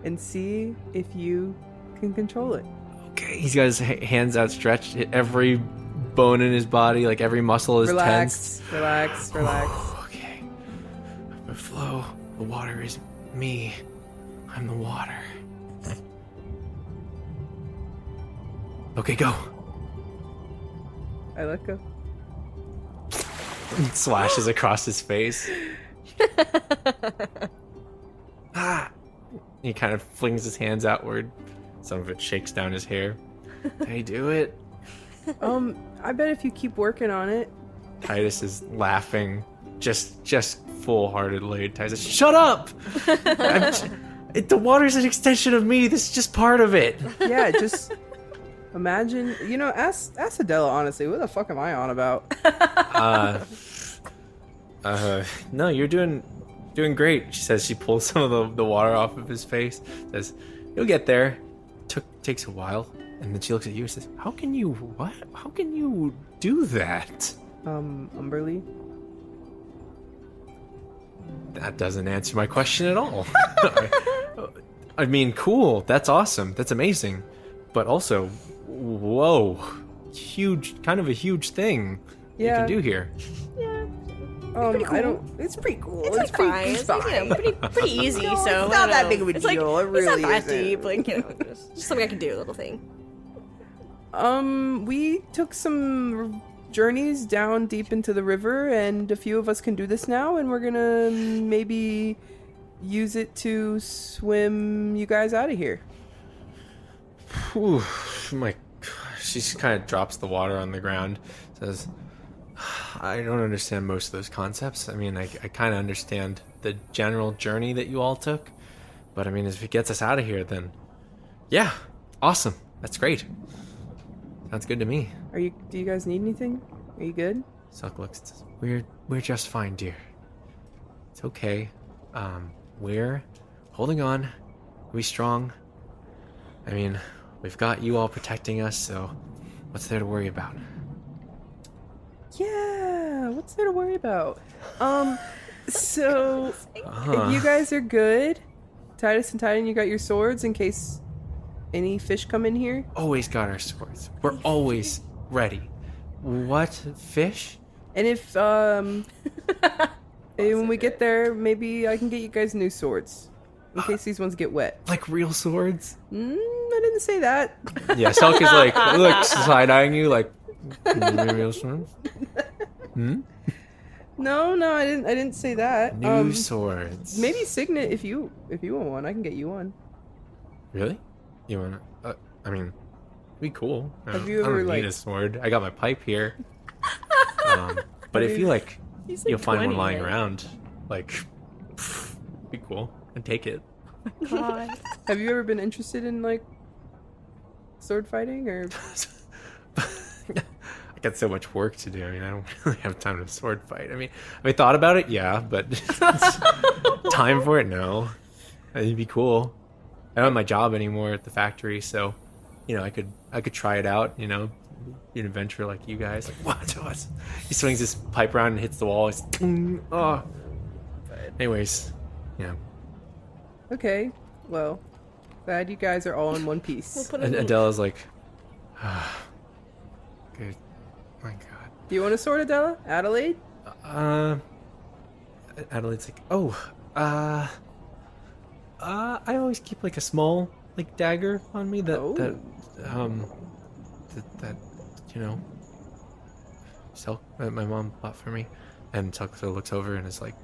and see if you can control it. Okay. He's got his hands outstretched. Every bone in his body, every muscle is tense. Relax. Okay. The flow. The water is me. I'm the water. Okay, go. I let go. Slashes across his face. He kind of flings his hands outward. Some of it shakes down his hair. Did I do it? I bet if you keep working on it. Titus is laughing, just full-heartedly. Titus says, "Shut up! The water's an extension of me. This is just part of it." Yeah, just imagine. Ask Adela honestly. What the fuck am I on about? No, you're doing great. She says. She pulls some of the water off of his face. Says, "You'll get there." Takes a while, and then she looks at you and says, How can you do that?" Umberlee. That doesn't answer my question at all. I mean, cool. That's awesome. That's amazing. But also, whoa, kind of a huge thing you can do here. Yeah. Pretty cool. I don't. It's pretty cool. It's fine. It's pretty easy. So it's not that big of a deal. It really it's not that isn't. deep. Just something I can do. A little thing. We took some journeys down deep into the river, and a few of us can do this now, and we're gonna maybe use it to swim you guys out of here. Whew, she kind of drops the water on the ground. Says, "I don't understand most of those concepts. I mean, I kind of understand the general journey that you all took, but I mean, if it gets us out of here, then yeah, awesome. That's great. Sounds good to me." Do you guys need anything? Are you good? Silk looks and says, We're just fine, dear. It's okay. We're holding on. We'll be strong. I mean, we've got you all protecting us, so What's there to worry about? Yeah, what's there to worry about? So Uh-huh. you guys are good. Titus and Titan, you got your swords in case any fish come in here? Always got our swords. We're always ready. What? Fish? And if when we get there, maybe I can get you guys new swords. In case these ones get wet. Like real swords? I didn't say that. Yeah, Selk is like side-eyeing you like, real swords? Hmm? No, I didn't say that. New swords. Maybe Signet if you want one, I can get you one. Really? You wanna? I mean, it'd be cool. Have you I ever, don't like- need a sword. I got my pipe here. But if you like, He's you'll find one 20, lying right? around. Like, be cool. I'd take it. God. Have you ever been interested in like sword fighting or I got so much work to do. I mean, I don't really have time to sword fight. I mean, thought about it, yeah, but time for it, no. It'd be cool. I don't have my job anymore at the factory, so I could try it out. Be an adventurer like you guys. Like, what? He swings his pipe around and hits the wall. He's, oh. Anyways, yeah. Okay, well, glad you guys are all in one piece. We'll put And a little- Adela's like, good. My God. Do you want a sword, Adela? Adelaide? Adelaide's like, I always keep like a small like dagger on me that Selk, that my mom bought for me. And Selk looks over and is like,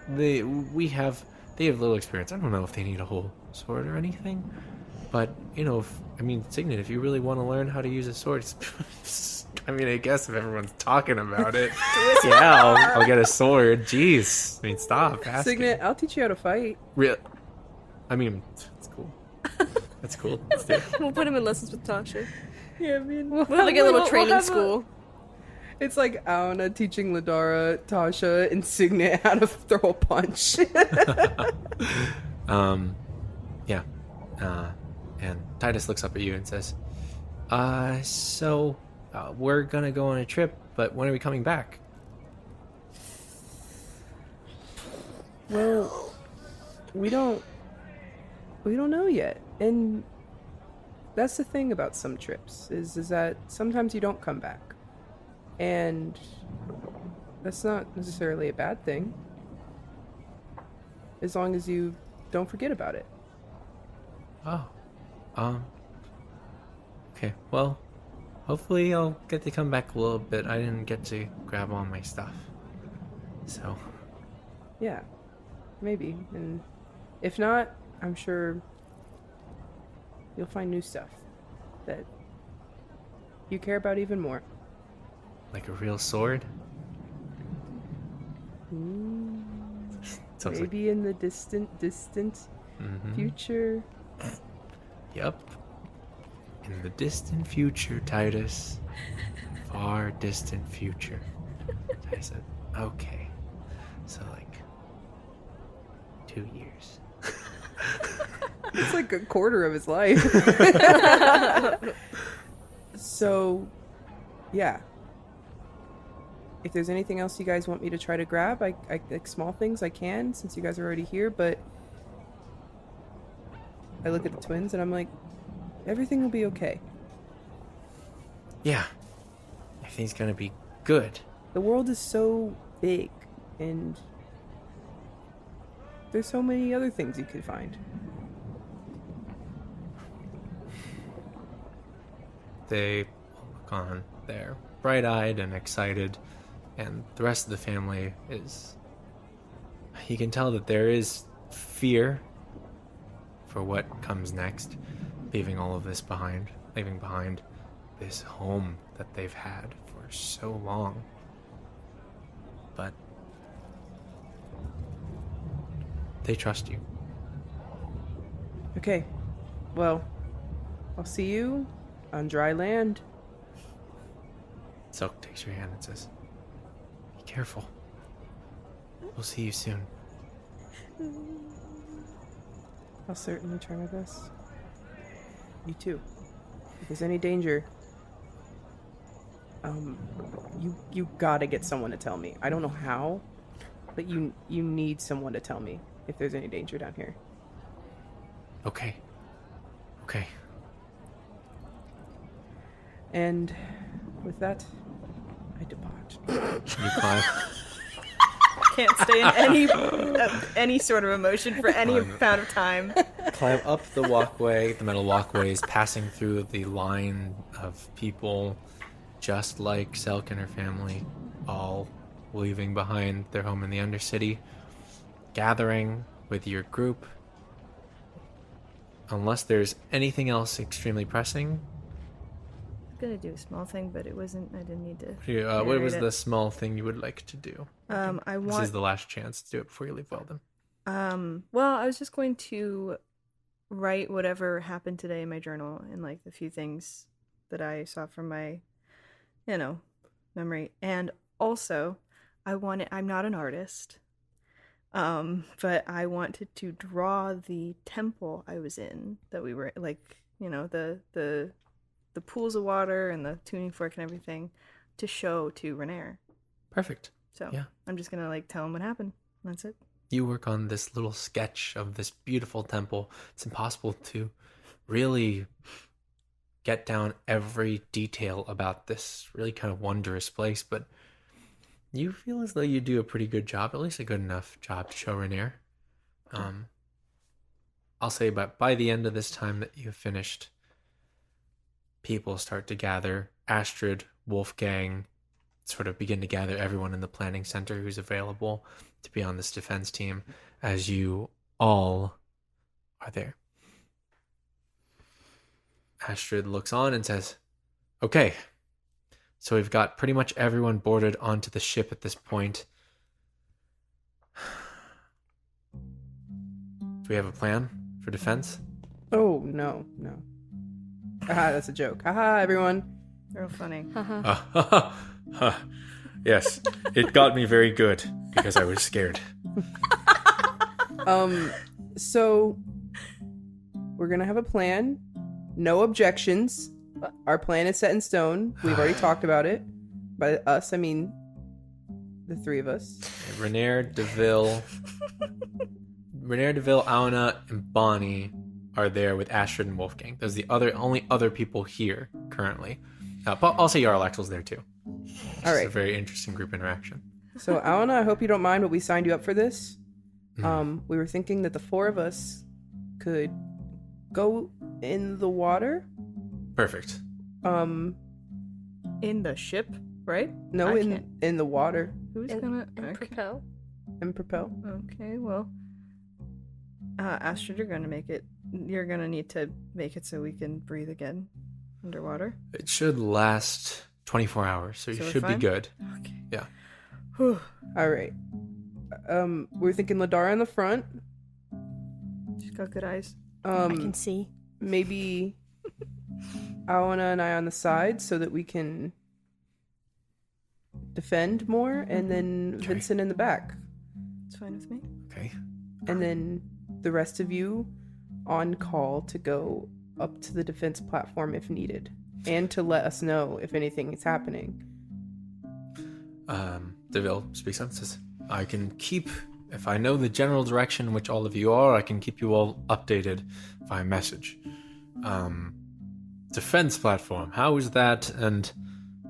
they have little experience. I don't know if they need a whole sword or anything, but Signet, if you really want to learn how to use a sword, I guess if everyone's talking about it, yeah, I'll get a sword. Jeez, stop asking. Signet, I'll teach you how to fight. Real, it's cool. That's cool. Let's do it. We'll put him in lessons with Tasha. Yeah, I mean, We'll have like a little training school. It's like Auda teaching Ladara, Tasha, and Signet how to throw a punch. Yeah. And Titus looks up at you and says, we're gonna go on a trip, but when are we coming back? Well, we don't know yet. And that's the thing about some trips, is that sometimes you don't come back. And that's not necessarily a bad thing, as long as you don't forget about it. Oh. Okay, well, hopefully I'll get to come back a little bit. I didn't get to grab all my stuff. So. Yeah, maybe. And if not, I'm sure you'll find new stuff that you care about even more. Like a real sword? Sounds Maybe in the distant Mhm. future. Yep. In the distant future, Titus. Far distant future. I said, okay. So, 2 years. It's like a quarter of his life. So, yeah. If there's anything else you guys want me to try to grab, I like small things I can, since you guys are already here, but I look at the twins and I'm like, everything will be okay. Yeah. Everything's gonna be good. The world is so big, and there's so many other things you could find. They look on there, bright-eyed and excited, and the rest of the family is... You can tell that there is fear for what comes next, leaving all of this behind, leaving behind this home that they've had for so long. But they trust you. Okay, well, I'll see you on dry land. Silk takes your hand and says, "Be careful. We'll see you soon." I'll certainly try my best. You too. If there's any danger, you gotta get someone to tell me. I don't know how, but you need someone to tell me if there's any danger down here. Okay. And with that, I depart. You climb. Can't stay in any sort of emotion for any amount of time. Climb up the walkway, the metal walkways, passing through the line of people, just like Selk and her family, all leaving behind their home in the Undercity, gathering with your group. Unless there's anything else extremely pressing. I was gonna do a small thing, but it wasn't. I didn't need to. What was narrate the small thing you would like to do? This is the last chance to do it before you leave Wheldon. Well, I was just going to write whatever happened today in my journal and like the few things that I saw from my, memory. And also, I'm not an artist, but I wanted to draw the temple I was in, that we were like, the pools of water and the tuning fork and everything, to show to Renaer. Perfect. So yeah. I'm just gonna like tell him what happened. That's it. You work on this little sketch of this beautiful temple. It's impossible to really get down every detail about this really kind of wondrous place, but you feel as though you do a pretty good job, at least a good enough job to show Renaer. I'll say, but by the end of this time that you've finished, people start to gather. Astrid, Wolfgang sort of begin to gather everyone in the planning center who's available to be on this defense team as you all are there. Astrid looks on and says, okay, so we've got pretty much everyone boarded onto the ship at this point. Do we have a plan for defense? Oh, no. Haha, that's a joke. Haha, everyone. Real funny. Yes, it got me very good because I was scared. So we're gonna have a plan. No objections. Our plan is set in stone. We've already talked about it. By us, I mean the three of us. Renaer, Deville, Auna, and Bonnie are there with Astrid and Wolfgang. Those are the only other people here currently. Also, Jarlaxle's there too. All right. It's a very interesting group interaction. So, Auna, I hope you don't mind, but we signed you up for this. We were thinking that the four of us could go in the water. Perfect. In the ship, right? No, in the water. Who's And gonna propel. And propel. Okay, well, Astrid, you're gonna make it. You're gonna need to make it so we can breathe again underwater. It should last 24 hours, so you we're should be fine? good. Okay. Yeah. Whew. All right. We're thinking Ladara in the front. She's got good eyes. I can see. Maybe Auna and I on the side so that we can defend more, and then Okay. Vincent in the back. It's fine with me. Okay. And then the rest of you on call to go up to the defense platform if needed, and to let us know if anything is happening. Deville speaks up and says, I can keep, if I know the general direction in which all of you are, I can keep you all updated via message. Defense platform, how is that? And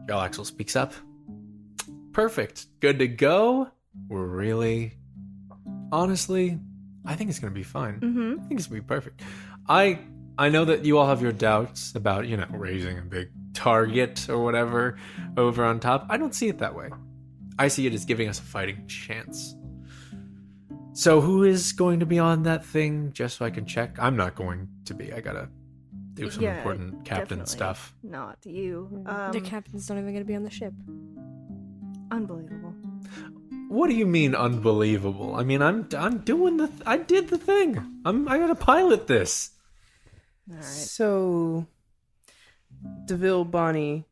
Jarlaxle speaks up. Perfect. Good to go. We're really, honestly, I think it's going to be fine. Mm-hmm. I think it's going to be perfect. I know that you all have your doubts about, raising a big target or whatever over on top. I don't see it that way. I see it as giving us a fighting chance. So who is going to be on that thing, just so I can check? I'm not going to be. I gotta do some important captain definitely stuff. Not you. The captain's not even going to be on the ship. Unbelievable. What do you mean unbelievable? I mean, I'm doing I did the thing. I gotta pilot this. All right. So, Deville, Bonnie,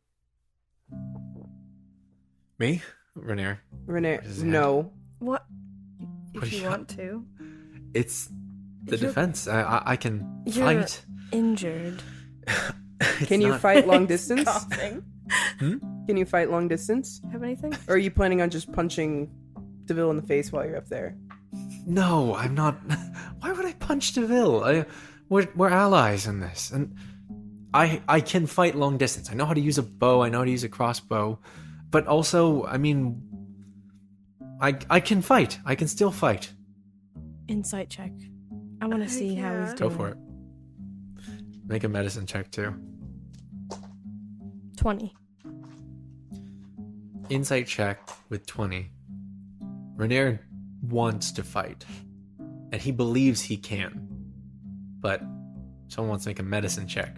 Me? Renaer. Renee, What does it no. What? What If do you you- want to. It's the You're- defense. I can You're fight. injured. Can you fight long distance? Coughing. Can you fight long distance? Have anything? Or are you planning on just punching DeVille in the face while you're up there? No, I'm not. Why would I punch DeVille? We're allies in this, and I can fight long distance. I know how to use a bow. I know how to use a crossbow, but also, I mean, I can fight. I can still fight. Insight check. I want to see how he's doing. Go for it. Make a medicine check too. 20. Insight check with 20. Rainier wants to fight, and he believes he can, but someone wants to make a medicine check.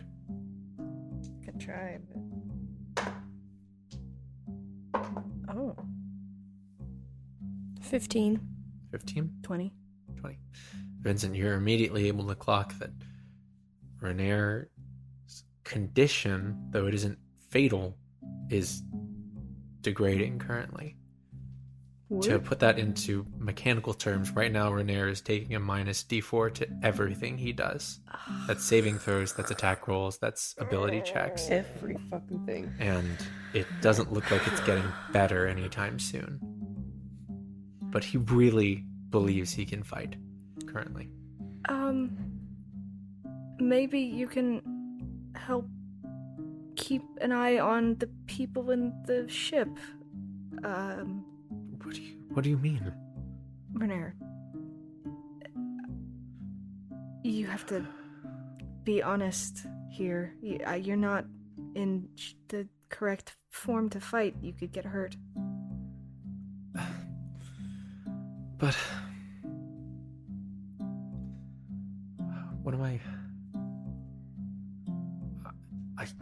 Could try, but... Oh. 15. 15? 20. 20. Vincent, you're immediately able to clock that Rainier's condition, though it isn't fatal, is degrading currently. What? To put that into mechanical terms, right now Rainier is taking a minus d4 to everything he does. That's saving throws, that's attack rolls, that's ability checks. Every fucking thing. And it doesn't look like it's getting better anytime soon. But he really believes he can fight currently. Maybe you can help keep an eye on the people in the ship. What do you mean? Rainier, you have to be honest here. You're not in the correct form to fight. You could get hurt. But what am I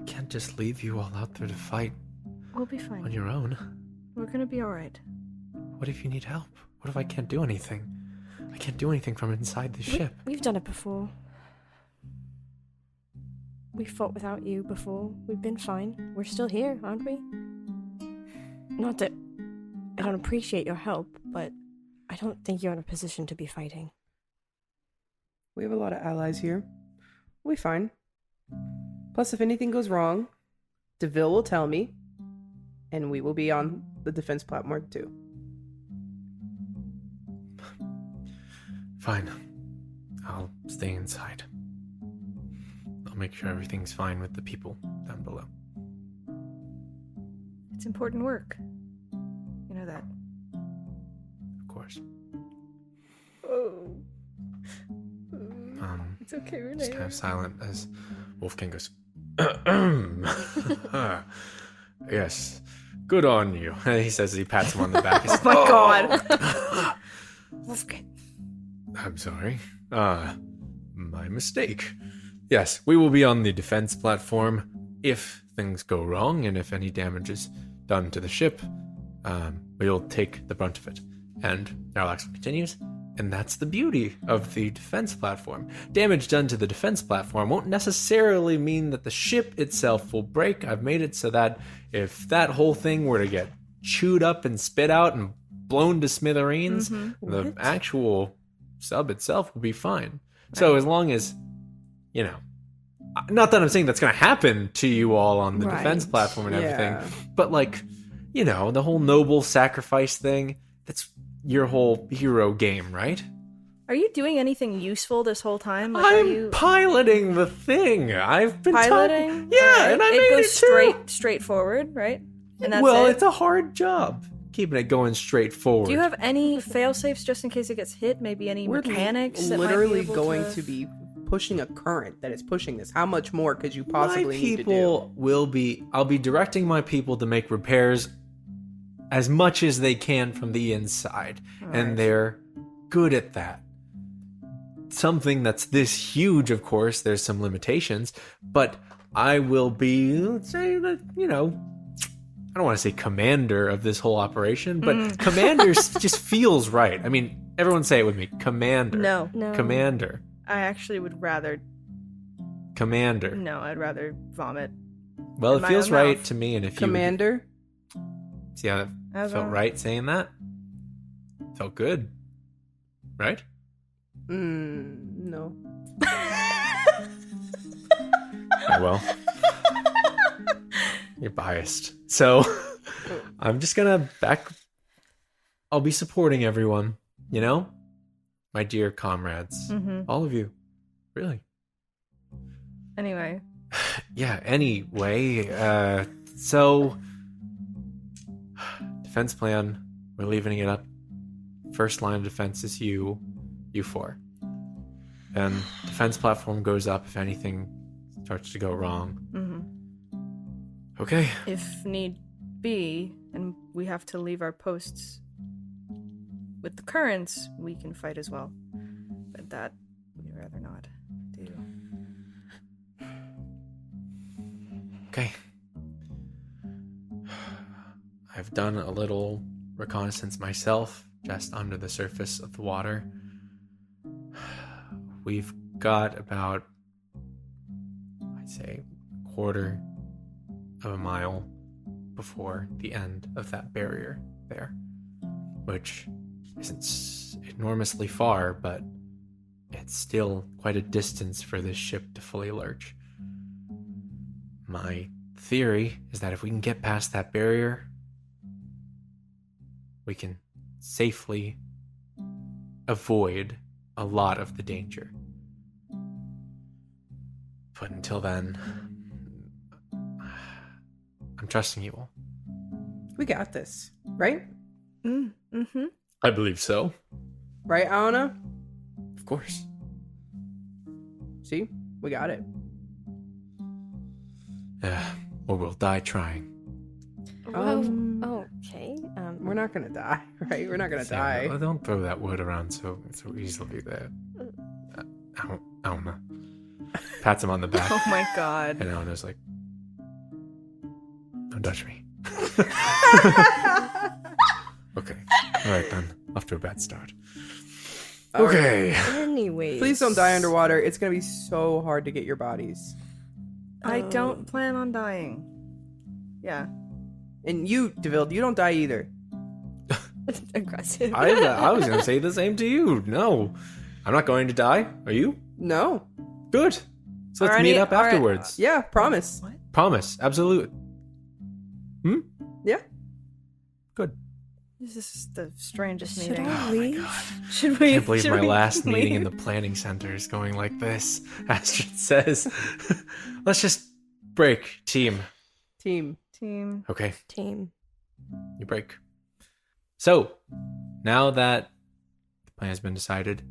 can't just leave you all out there to fight We'll be fine. on your own. We're gonna be alright. What if you need help? What if I can't do anything? I can't do anything from inside the ship. We've done it before. We fought without you before. We've been fine. We're still here, aren't we? Not that I don't appreciate your help, but I don't think you're in a position to be fighting. We have a lot of allies here. We'll be fine. Plus, if anything goes wrong, DeVille will tell me, and we will be on the defense platform too. Fine. I'll stay inside. I'll make sure everything's fine with the people down below. It's important work. You know that. Of course. Oh. It's okay, Renee. Just kind of silent as Wolfgang goes, yes, good on you. He says as he pats him on the back. Oh my god. Wolfgang. I'm sorry. My mistake. Yes, we will be on the defense platform if things go wrong and if any damage is done to the ship. We'll take the brunt of it. And Narlax continues, and that's the beauty of the defense platform. Damage done to the defense platform won't necessarily mean that the ship itself will break. I've made it so that if that whole thing were to get chewed up and spit out and blown to smithereens, the actual sub itself will be fine. Right. So as long as, you know, not that I'm saying that's going to happen to you all on the defense platform and everything, but like, you know, the whole noble sacrifice thing, that's your whole hero game, right? Are you doing anything useful this whole time? Like, I'm piloting the thing. I've been piloting. Yeah, and I made it goes straight forward, right? And that's it's a hard job keeping it going straight forward. Do you have any fail safes just in case it gets hit? Maybe any mechanics? We're literally going to be pushing a current that is pushing this. How much more could you possibly need to do? I'll be directing my people to make repairs as much as they can from the inside. And they're good at that. Something that's this huge, of course, there's some limitations, but I will be, let's say, you know, I don't want to say commander of this whole operation, but commander just feels right. I mean, everyone say it with me. Commander. No. Commander. I actually would rather... Commander. No, I'd rather vomit. Well, it feels right to me, and if Commander? See how that felt right saying that? Felt good. Right? No. Oh, well. You're biased. So I'm just gonna I'll be supporting everyone, you know? My dear comrades. All of you. Really. Anyway. Yeah, anyway, so defense plan, we're leaving it up. First line of defense is you four. And defense platform goes up if anything starts to go wrong. Okay. If need be, and we have to leave our posts with the currents, we can fight as well. But that we'd rather not do. Okay. I've done a little reconnaissance myself, just under the surface of the water. We've got about, I'd say, a quarter of a mile before the end of that barrier there, which isn't enormously far, but it's still quite a distance for this ship to fully lurch. My theory is that if we can get past that barrier, we can safely avoid a lot of the danger. But until then, I'm trusting you all. We got this, right? I believe so. Right, Auda? Of course. See? We got it. Or we'll die trying. Okay. We're not gonna die, right? We're not gonna die. Don't throw that wood around so easily there. Alma pats him on the back. Oh my god. And Alma's like, don't touch me. Okay. Alright then. Off to a bad start. Okay. Anyways. Please don't die underwater. It's gonna be so hard to get your bodies. I don't plan on dying. Yeah. And you, DeVille, you don't die either. Aggressive. I was going to say the same to you. No. I'm not going to die. Are you? No. Good. So let's meet up afterwards. Yeah, promise. What? Promise. Absolute. Yeah. Good. This is the strangest Should meeting. I leave? Should we? I can't believe should my we last meeting in the leave? planning center is going like this. Astrid says, let's just break, team. Team. Okay, Team. you break. So, now that the plan has been decided,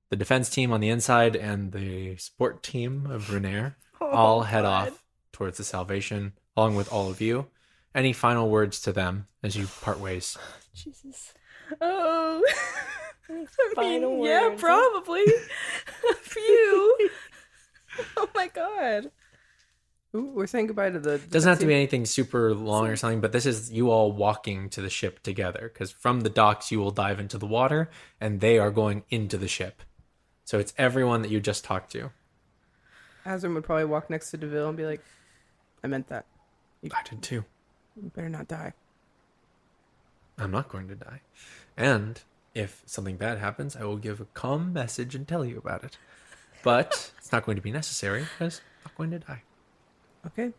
the defense team on the inside and the support team of Renair all head off towards the Salvation, along with all of you. Any final words to them as you part ways? Jesus. Oh. Final yeah, words. probably. A few. Oh my god. Ooh, we're saying goodbye to the... Doesn't have to be anything super long or something, but this is you all walking to the ship together, because from the docks you will dive into the water, and they are going into the ship. So it's everyone that you just talked to. Azram would probably walk next to DeVille and be like, I meant that. I did too. You better not die. I'm not going to die. And if something bad happens, I will give a calm message and tell you about it. But it's not going to be necessary, because I'm not going to die. Okay.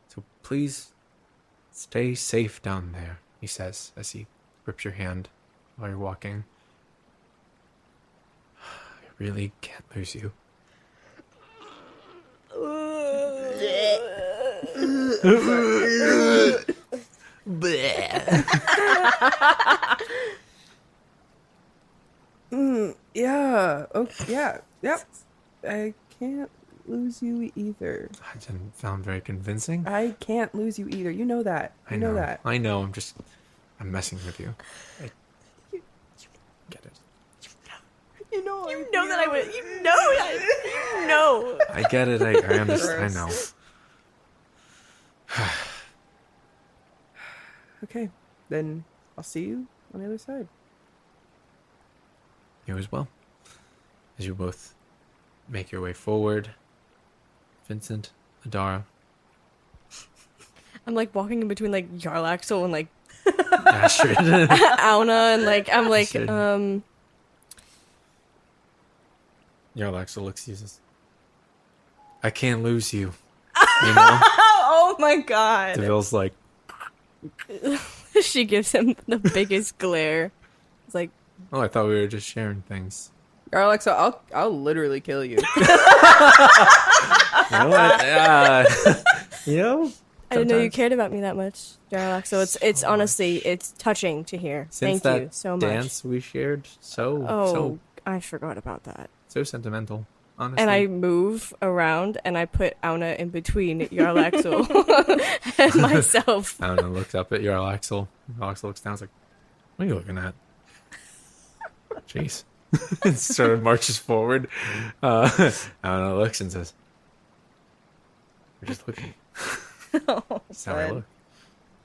So please stay safe down there, he says as he grips your hand while you're walking. I really can't lose you. Yeah. Okay. Yeah. Yep. I can't lose you either. I didn't sound very convincing. I can't lose you either. You know that. You know that. I know. I'm messing with you. I get it. You know that I would. You know that. You know. I get it. I understand. I know. Okay. Then I'll see you on the other side. You as well. As you both make your way forward. Vincent, Adara, I'm like walking in between like Yarlaxle and like Astrid. Auna, and like I'm like Astrid. Yarlaxle looks at you and says, I can't lose you. You know? Oh my god. DeVille's like, She gives him the biggest glare. It's like, oh, I thought we were just sharing things. Alexa, I'll literally kill you. You know what? You know, I didn't know you sometimes- cared about me that much, Jarlax. So it's honestly, it's touching to hear. Since Thank you that so much. dance we shared, Oh, so I forgot about that. sentimental, honestly. And I move around and I put Auna in between Jarlaxle and myself. Auna looks up at Jarlaxle. Jarlaxle looks down. Is like, what are you looking at? Jeez. And sort of marches forward. Auna looks and says, "We're just looking." That's how I look.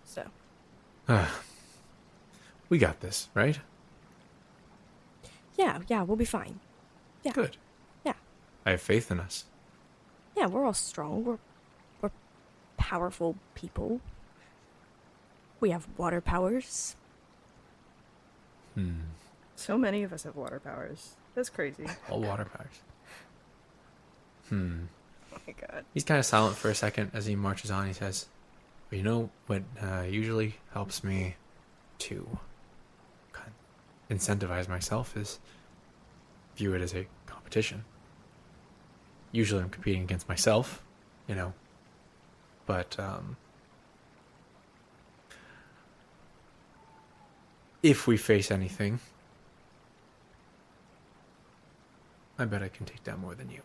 So, We got this, right? yeah, we'll be fine. Yeah. Good. Yeah. I have faith in us. Yeah, we're all strong. We're powerful people. We have water powers. So many of us have water powers. That's crazy. All water powers. Oh my god. He's kind of silent for a second as he marches on. He says, well, you know what usually helps me to kind of incentivize myself is view it as a competition. Usually I'm competing against myself, you know, but if we face anything, I bet I can take down more than you.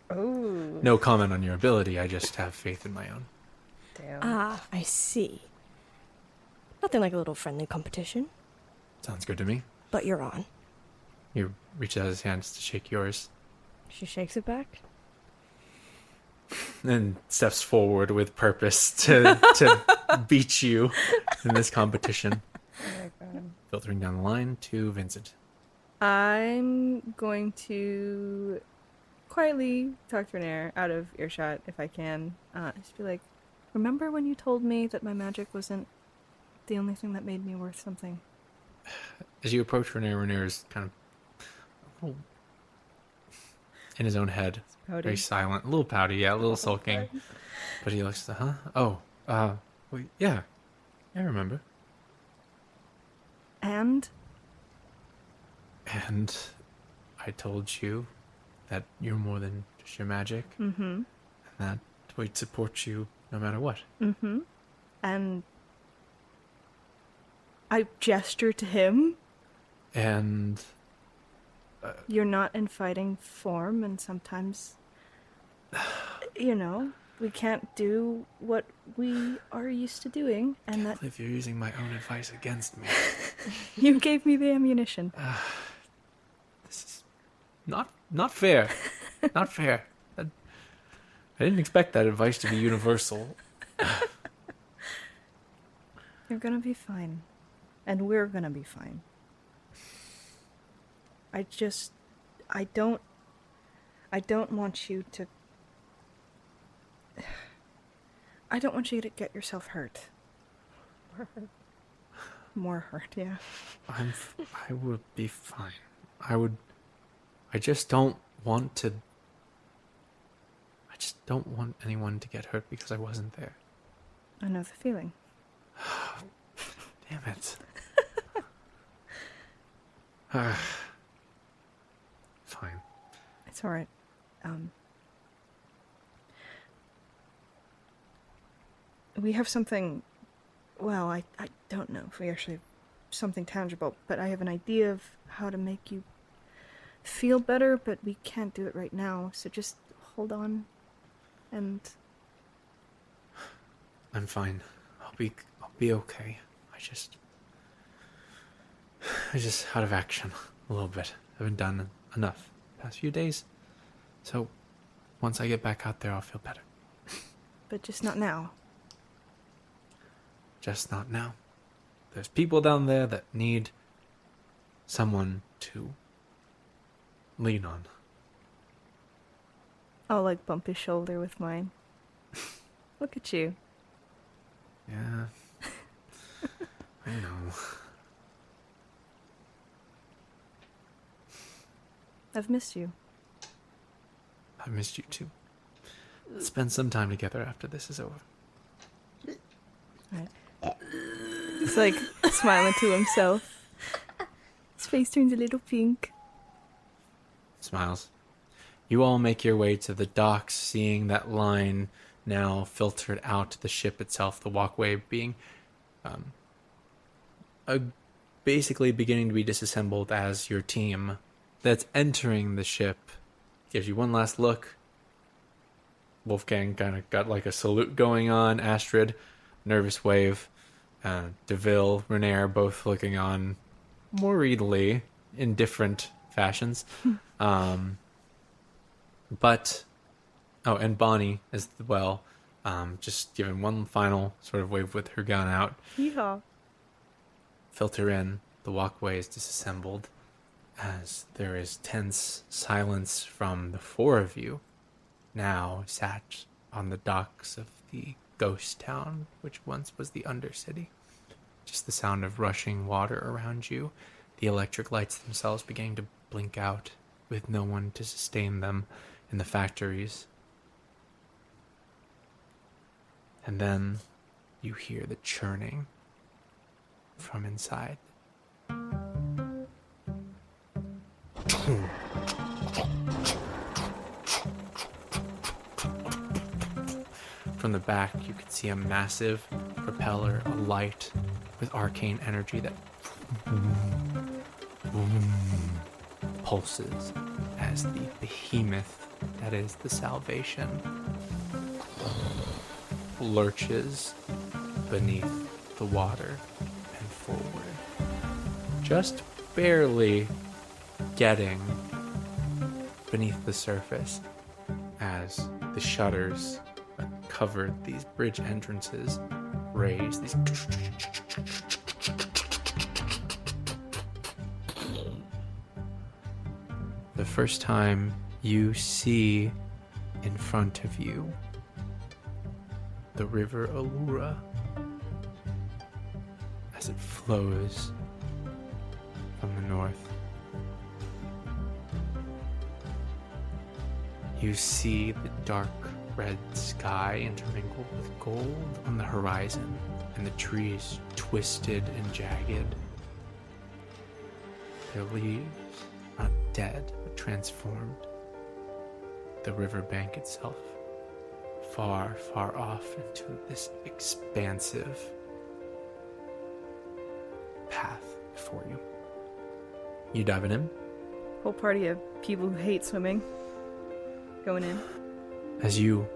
Oh. No comment on your ability, I just have faith in my own. Damn. Ah, I see. Nothing like a little friendly competition, Sounds good to me. but you're on. He reaches out his hands to shake yours, She shakes it back. and steps forward with purpose to beat you in this competition. Oh my god. Filtering down the line to Vincent. I'm going to quietly talk to Renair out of earshot if I can. Just be like, remember when you told me that my magic wasn't the only thing that made me worth something? As you approach Renair is kind of a little in his own head, Pouty. very silent, a little pouty, yeah, a little sulking. But he looks, oh, wait, yeah, I remember. And And I told you that you're more than just your magic, and that we'd support you no matter what. and I gesture to him. And You're not in fighting form, and sometimes, you know, we can't do what we are used to doing, and that if you're using my own advice against me, you gave me the ammunition. this is not fair. Not fair. I didn't expect that advice to be universal. You're gonna be fine. And we're gonna be fine. I don't want you to... I don't want you to get yourself hurt. More hurt, yeah. I would be fine. I just don't want to... I just don't want anyone to get hurt because I wasn't there. I know the feeling. Damn it. Fine. It's alright. We have something... Well, I don't know if we actually have something tangible, but I have an idea of how to make you feel better, but we can't do it right now, so just hold on, and... I'm fine. I'll be okay. I just out of action a little bit. I haven't done enough the past few days. So once I get back out there, I'll feel better. But just not now. Just not now. There's people down there that need someone to lean on. I'll, like, bump his shoulder with mine. Look at you. Yeah. I know. I've missed you. I missed you too. spend some time together after this is over. He's like smiling to himself. His face turns a little pink. Smiles. You all make your way to the docks, seeing that line now filtered out to the ship itself, the walkway being basically beginning to be disassembled as your team that's entering the ship gives you one last look. Wolfgang kind of got like a salute going on. Astrid, nervous wave. DeVille, Renair, both looking on more readily in different fashions. And Bonnie as well, just giving one final sort of wave with her gun out. Yeehaw. Filter in, the walkway is disassembled as there is tense silence from the four of you, now sat on the docks of the ghost town, which once was the Undercity. Just the sound of rushing water around you, the electric lights themselves beginning to blink out with no one to sustain them in the factories. And then you hear the churning from inside. From the back, you can see a massive propeller alight with arcane energy that pulses as the behemoth that is the Salvation lurches beneath the water and forward, just barely getting beneath the surface as the shutters that covered these bridge entrances raise these. The first time you see in front of you the river Allura as it flows from the north. You see the dark red sky intermingled with gold on the horizon, and the trees twisted and jagged. Their leaves not dead, but transformed. The riverbank itself, far, far off into this expansive path before you. You diving in? Whole party of people who hate swimming going in. As you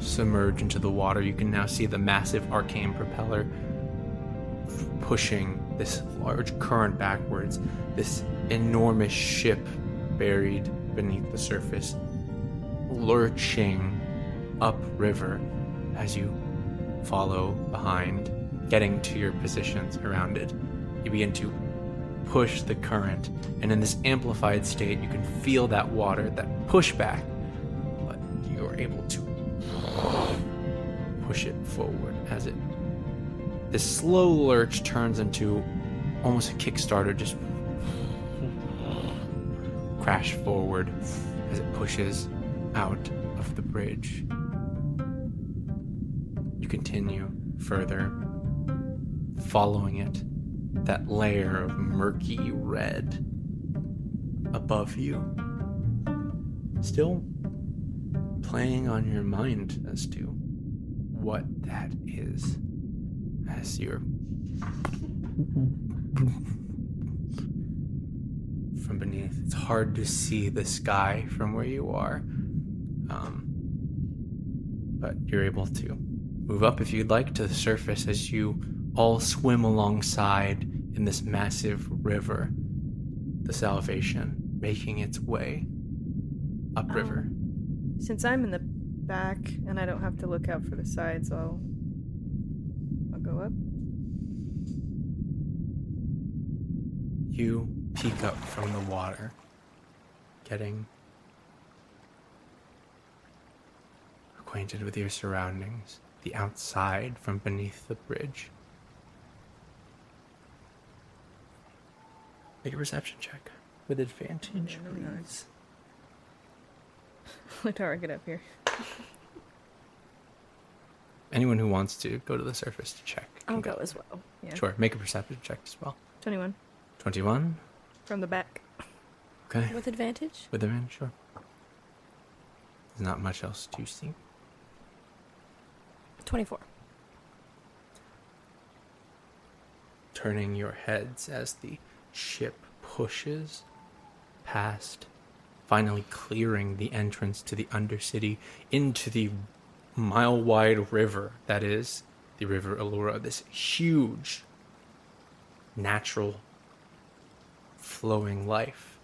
submerge into the water, you can now see the massive arcane propeller pushing this large current backwards, this enormous ship buried beneath the surface, lurching upriver as you follow behind, getting to your positions around it. You begin to push the current, and in this amplified state, you can feel that water, that pushback, but you're able to push it forward as this slow lurch turns into almost a Kickstarter, just crash forward as it pushes out of the bridge. You continue further, following it, that layer of murky red above you, still playing on your mind as to what that is, as you're from beneath. It's hard to see the sky from where you are, but you're able to move up if you'd like to the surface as you all swim alongside in this massive river, the Salvation, making its way upriver. Since I'm in the back and I don't have to look out for the sides, I'll go up. You peek up from the water, getting acquainted with your surroundings, the outside from beneath the bridge. Make a perception check with advantage, please. Look how I get up here. Anyone who wants to go to the surface to check. I'll can go as well. Yeah. Sure, make a perception check as well. 21. 21. From the back. Okay. With advantage? With them in, sure. There's not much else to see. 24. Turning your heads as the ship pushes past, finally clearing the entrance to the Undercity into the mile-wide river that is the River Allura, this huge, natural, flowing life.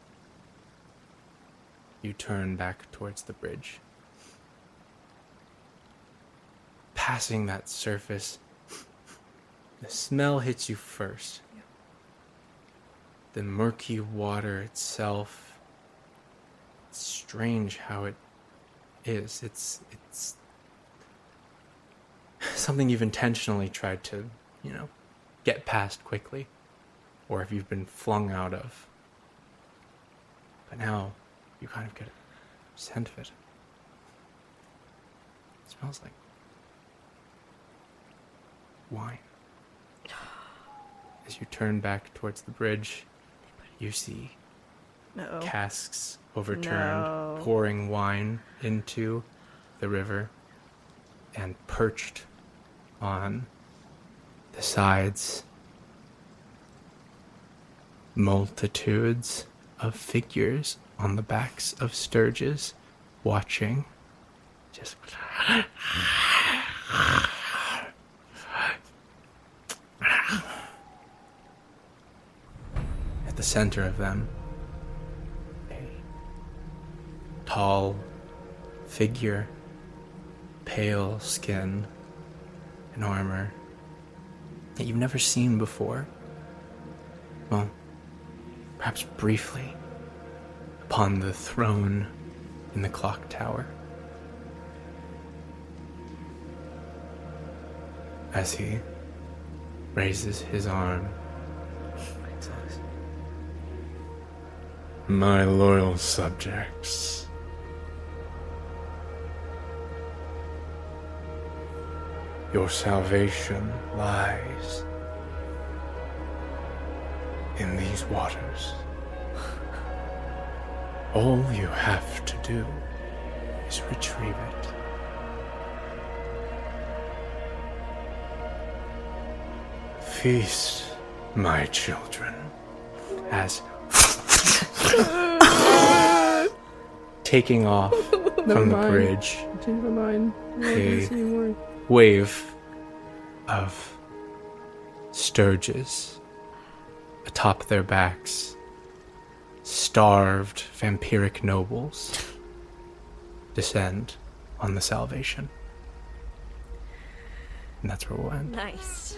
You turn back towards the bridge. Passing that surface, the smell hits you first. The murky water itself, it's strange how it is. It's something you've intentionally tried to, get past quickly, or if you've been flung out of. But now, you kind of get a scent of it. It smells like wine. As you turn back towards the bridge, you see No. casks overturned, No. pouring wine into the river, and perched on the sides, multitudes of figures on the backs of sturges, watching, just at the center of them, a tall figure, pale skin and armor that you've never seen before. Well, perhaps briefly, upon the throne in the clock tower. As he raises his arm, and says, "My loyal subjects, your salvation lies in these waters. All you have to do is retrieve it. Feast, my children," as taking off from the bridge, Change my mind. a wave of sturges atop their backs, starved vampiric nobles descend on the Salvation. And that's where we'll end. Nice.